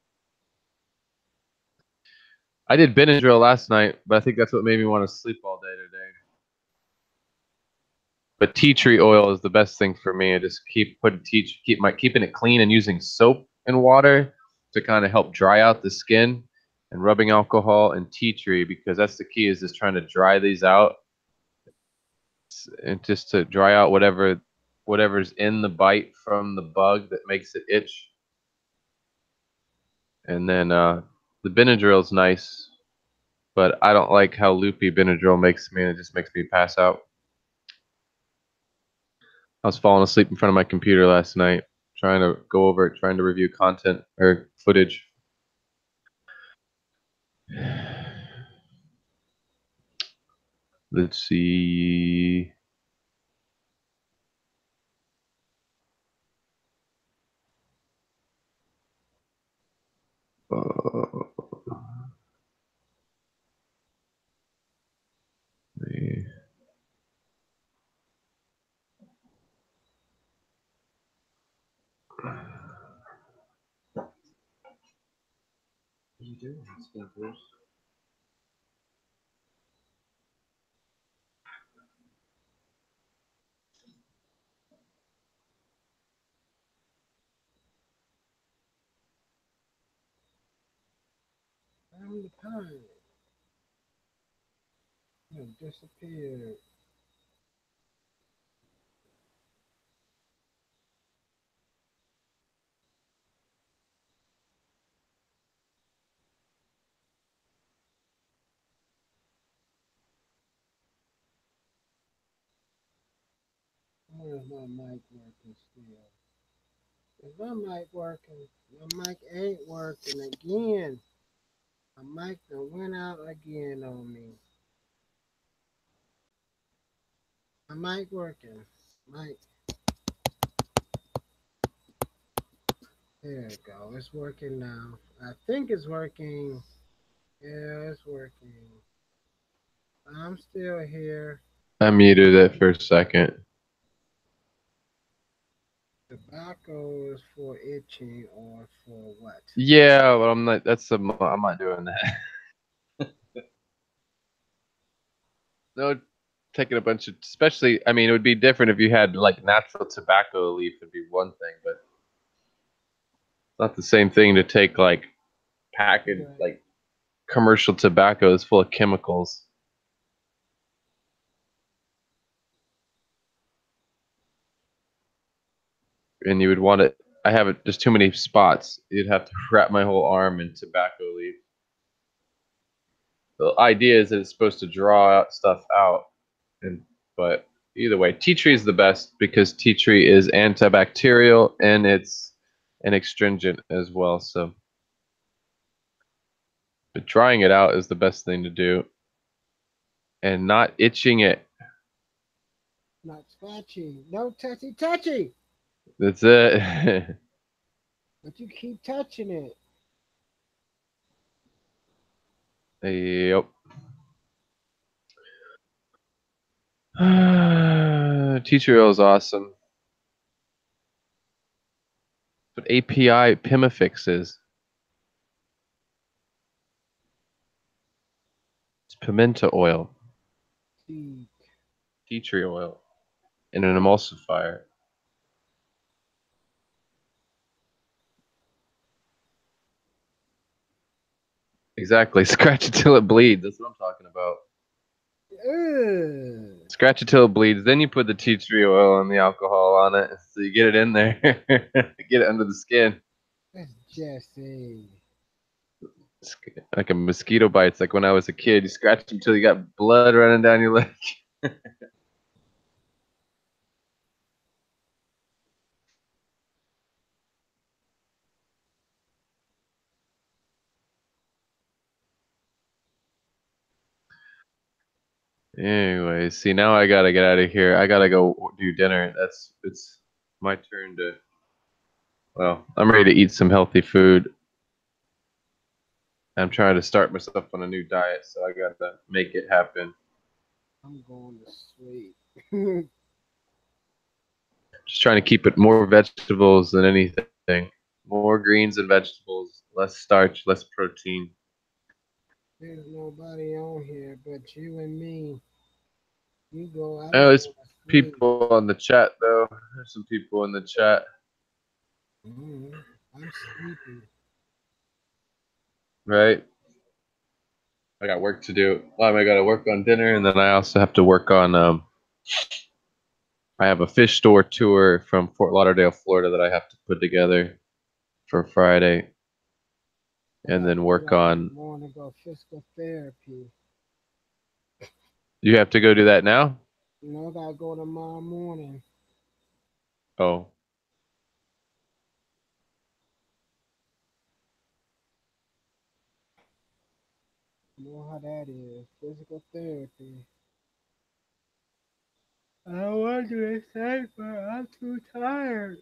I did Benadryl last night, but I think that's what made me want to sleep all day today. But tea tree oil is the best thing for me. I just keeping it clean and using soap and water to kind of help dry out the skin, and rubbing alcohol and tea tree, because that's the key, is just trying to dry these out and just to dry out whatever's in the bite from the bug that makes it itch. And then the Benadryl's nice, but I don't like how loopy Benadryl makes me, and it just makes me pass out. I was falling asleep in front of my computer last night, trying to go over it, trying to review content or footage. Let's see. What are you doing, Spinkers? I'm the pirate. It disappeared. is my mic working still? Is my mic working? My mic ain't working again. My mic done went out again on me. My mic working. Mic. There we go. It's working now. I think it's working. Yeah, it's working. I'm still here. I muted it for a second. Tobacco is for itching or for what? Yeah, but I'm not. I'm not doing that. No, taking a bunch of, especially. I mean, it would be different if you had like natural tobacco leaf. Would be one thing, but it's not the same thing to take like packaged like commercial tobacco is full of chemicals. And you would want it. I have it. There's too many spots. You'd have to wrap my whole arm in tobacco leaf. The idea is that it's supposed to draw out stuff out, but either way, tea tree is the best because tea tree is antibacterial and it's an astringent as well. So, but drying it out is the best thing to do, and not itching it. Not scratchy. No touchy. That's it. But you keep touching it. Yep. Tea tree oil is awesome. But API Pimafix is. It's pimento oil. Tea tree oil. In an emulsifier. Exactly. Scratch it till it bleeds. That's what I'm talking about. Scratch it till it bleeds. Then you put the tea tree oil and the alcohol on it. So you get it in there. Get it under the skin. That's Jesse. Like a mosquito bite. It's like when I was a kid. You scratch until you got blood running down your leg. Anyway, see, now I gotta get out of here. I gotta go do dinner. It's my turn to. Well, I'm ready to eat some healthy food. I'm trying to start myself on a new diet, so I gotta make it happen. I'm going to sleep. Just trying to keep it more vegetables than anything. More greens and vegetables, less starch, less protein. There's nobody on here but you and me. You go out. Oh, there's people on the chat though. There's some people in the chat. I'm sleepy. Right. I got work to do. Well, I got to work on dinner, and then I also have to work on. I have a fish store tour from Fort Lauderdale, Florida, that I have to put together for Friday, and then work on. I want to go physical therapy. You have to go do that now? No, I gotta go tomorrow morning. Oh. You know how that is. Physical therapy. I want to do it safe, but I'm too tired.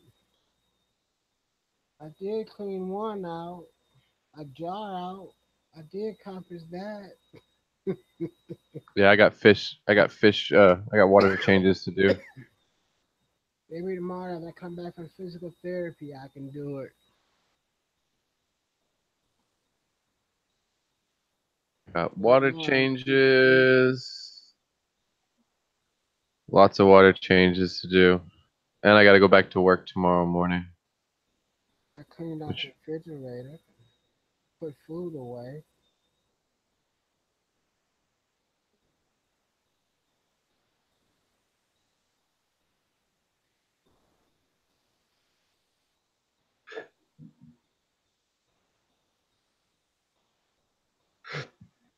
I did clean one out. A jar out. I did accomplish that. Yeah, I got fish. I got water changes to do. Maybe tomorrow as I come back from physical therapy, I can do it. Got water changes. Lots of water changes to do. And I got to go back to work tomorrow morning. I cleaned out the refrigerator. Put food away.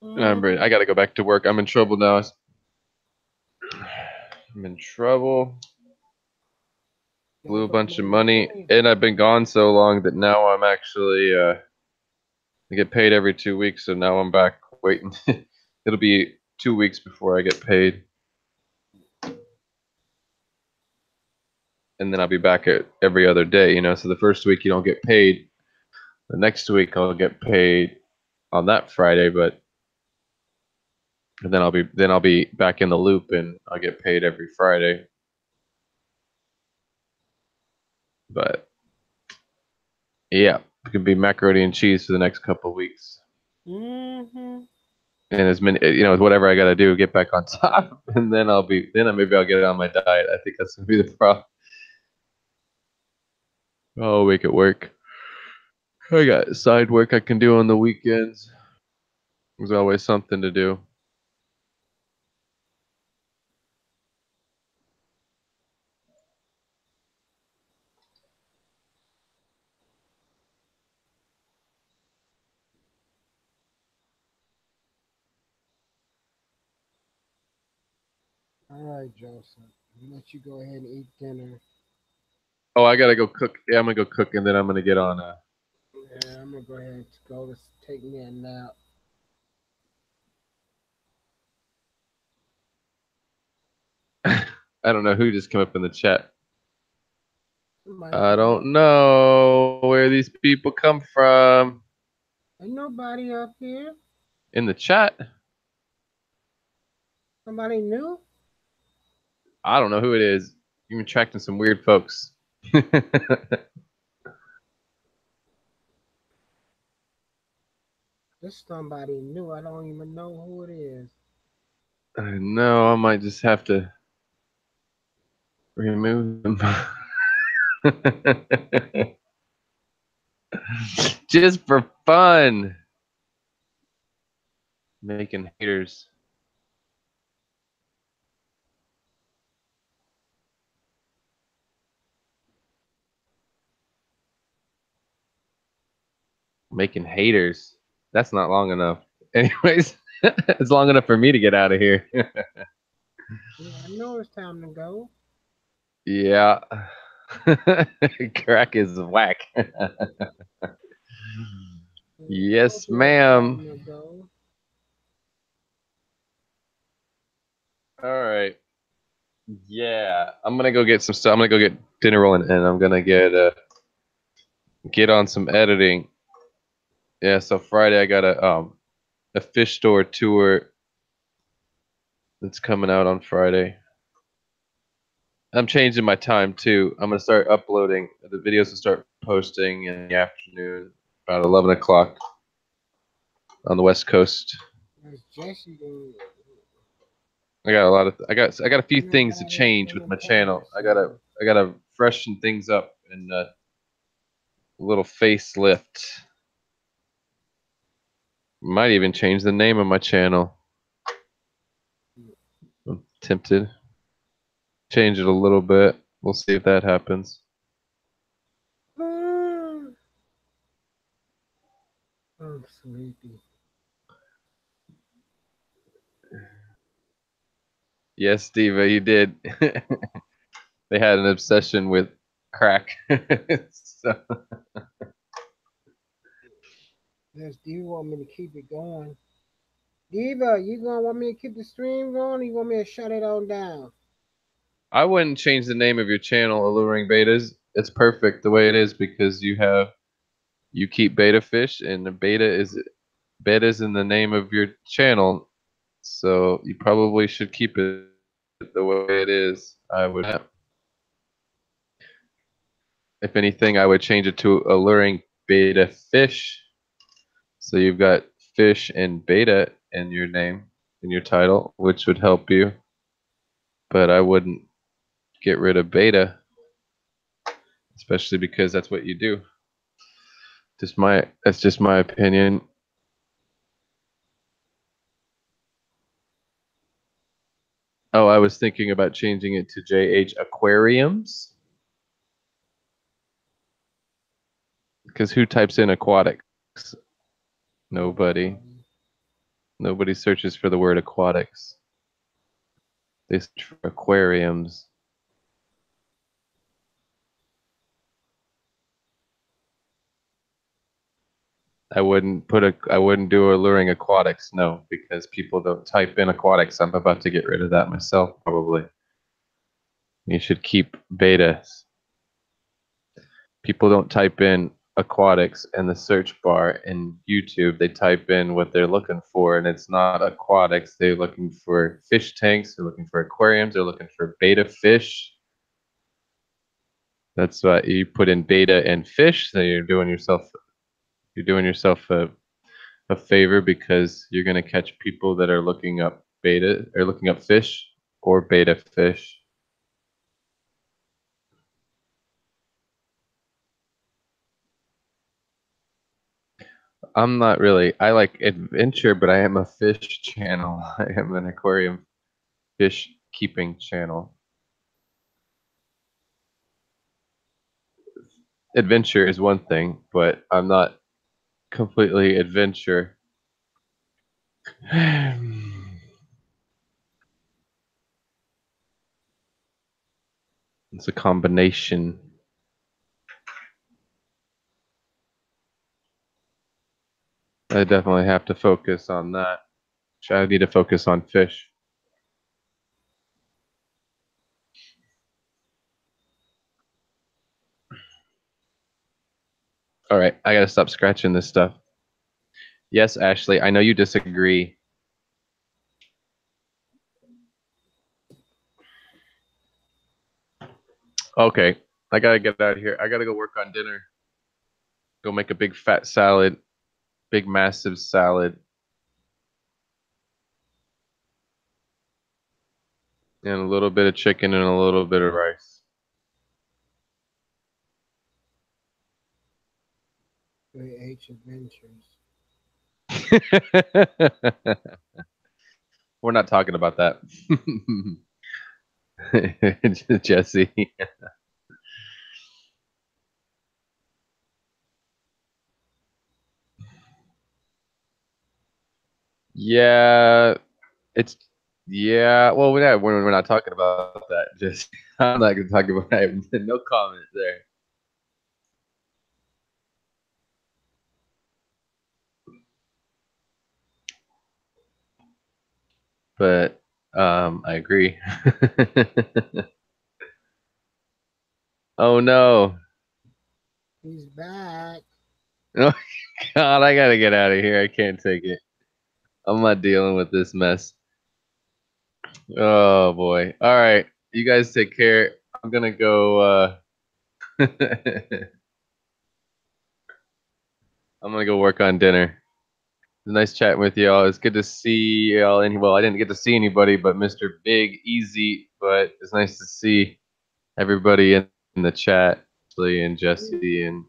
I got to go back to work. I'm in trouble now. I'm in trouble. blew a bunch of money, and I've been gone so long that now I'm actually I get paid every 2 weeks, so now I'm back waiting. It'll be 2 weeks before I get paid, and then I'll be back at every other day. So the first week you don't get paid. The next week I'll get paid on that Friday, and then I'll be back in the loop, and I'll get paid every Friday. But yeah, it can be macaroni and cheese for the next couple of weeks. Mm-hmm. And as many, whatever I got to do, get back on top, and then maybe I'll get on my diet. I think that's gonna be the problem. I'll make it work. I got side work I can do on the weekends. There's always something to do. All right, Joseph. I'll let you go ahead and eat dinner. Oh, I gotta go cook. Yeah, I'm gonna go cook, and then I'm gonna get on. Yeah, I'm gonna go ahead and go to take me a nap. I don't know who just came up in the chat. Somebody I don't know where these people come from. Ain't nobody up here. In the chat? Somebody new? I don't know who it is. You're attracting some weird folks. This somebody new. I don't even know who it is. I know, I might just have to remove them. Just for fun. Making haters. Making haters. That's not long enough. Anyways, it's long enough for me to get out of here. Yeah, I know it's time to go. Yeah. Crack is whack. Yes, ma'am. All right. Yeah, I'm gonna go get some stuff. I'm gonna go get dinner rolling, and I'm gonna get on some editing. Yeah, so Friday I got a fish store tour that's coming out on Friday. I'm changing my time too. I'm gonna start uploading the videos and start posting in the afternoon, about 11 o'clock on the West Coast. I got a few things to change with my channel. I gotta freshen things up and a little facelift. Might even change the name of my channel. I'm tempted. Change it a little bit. We'll see if that happens. I'm sleepy. Yes, Diva, you did. They had an obsession with crack. So. Yes, do you want me to keep it going? Diva, you gonna want me to keep the stream going, or you want me to shut it on down? I wouldn't change the name of your channel, Alluring Betas. It's perfect the way it is because you keep beta fish, and the beta's in the name of your channel, so you probably should keep it the way it is. I would. If anything, I would change it to Alluring Beta Fish. So you've got fish and beta in your name, in your title, which would help you. But I wouldn't get rid of beta, especially because that's what you do. That's just my opinion. Oh, I was thinking about changing it to JH Aquariums. Because who types in aquatics? Nobody. Nobody searches for the word aquatics. They search for aquariums. I wouldn't do alluring aquatics, no, because people don't type in aquatics. I'm about to get rid of that myself, probably. You should keep betas. People don't type in aquatics in the search bar in YouTube. They type in what they're looking for, and it's not aquatics. They're looking for fish tanks. They're looking for aquariums. They're looking for beta fish. That's what you put in, beta and fish. So you're doing yourself a favor, because you're going to catch people that are looking up beta or looking up fish or beta fish. I'm not really, I like adventure, but I am a fish channel. I am an aquarium fish keeping channel. Adventure is one thing, but I'm not completely adventure. It's a combination. I definitely have to focus on that. I need to focus on fish. All right, I gotta stop scratching this stuff. Yes, Ashley, I know you disagree. Okay, I gotta get out of here. I gotta go work on dinner. Go make a big fat salad, big massive salad. And a little bit of chicken and a little bit of rice. H Adventures. We're not talking about that. Jesse. Yeah, well, we're not talking about that. Just I'm not gonna talk about it. No comment there. But I agree. Oh no. He's back. Oh God, I gotta get out of here. I can't take it. I'm not dealing with this mess. Oh boy. All right. You guys take care. I'm gonna go I'm gonna go work on dinner. It's nice chatting with y'all. It's good to see y'all. Well, I didn't get to see anybody but Mr. Big Easy, but it's nice to see everybody in the chat, Lee and Jesse and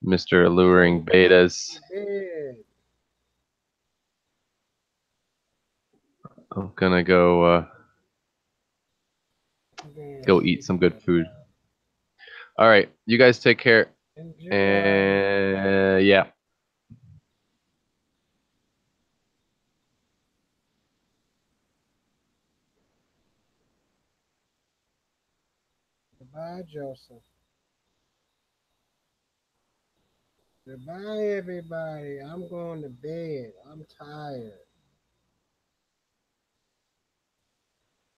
Mr. Alluring Betas. I'm gonna go eat some good food. All right, you guys take care. And yeah. Goodbye, Joseph. Goodbye, everybody. I'm going to bed. I'm tired.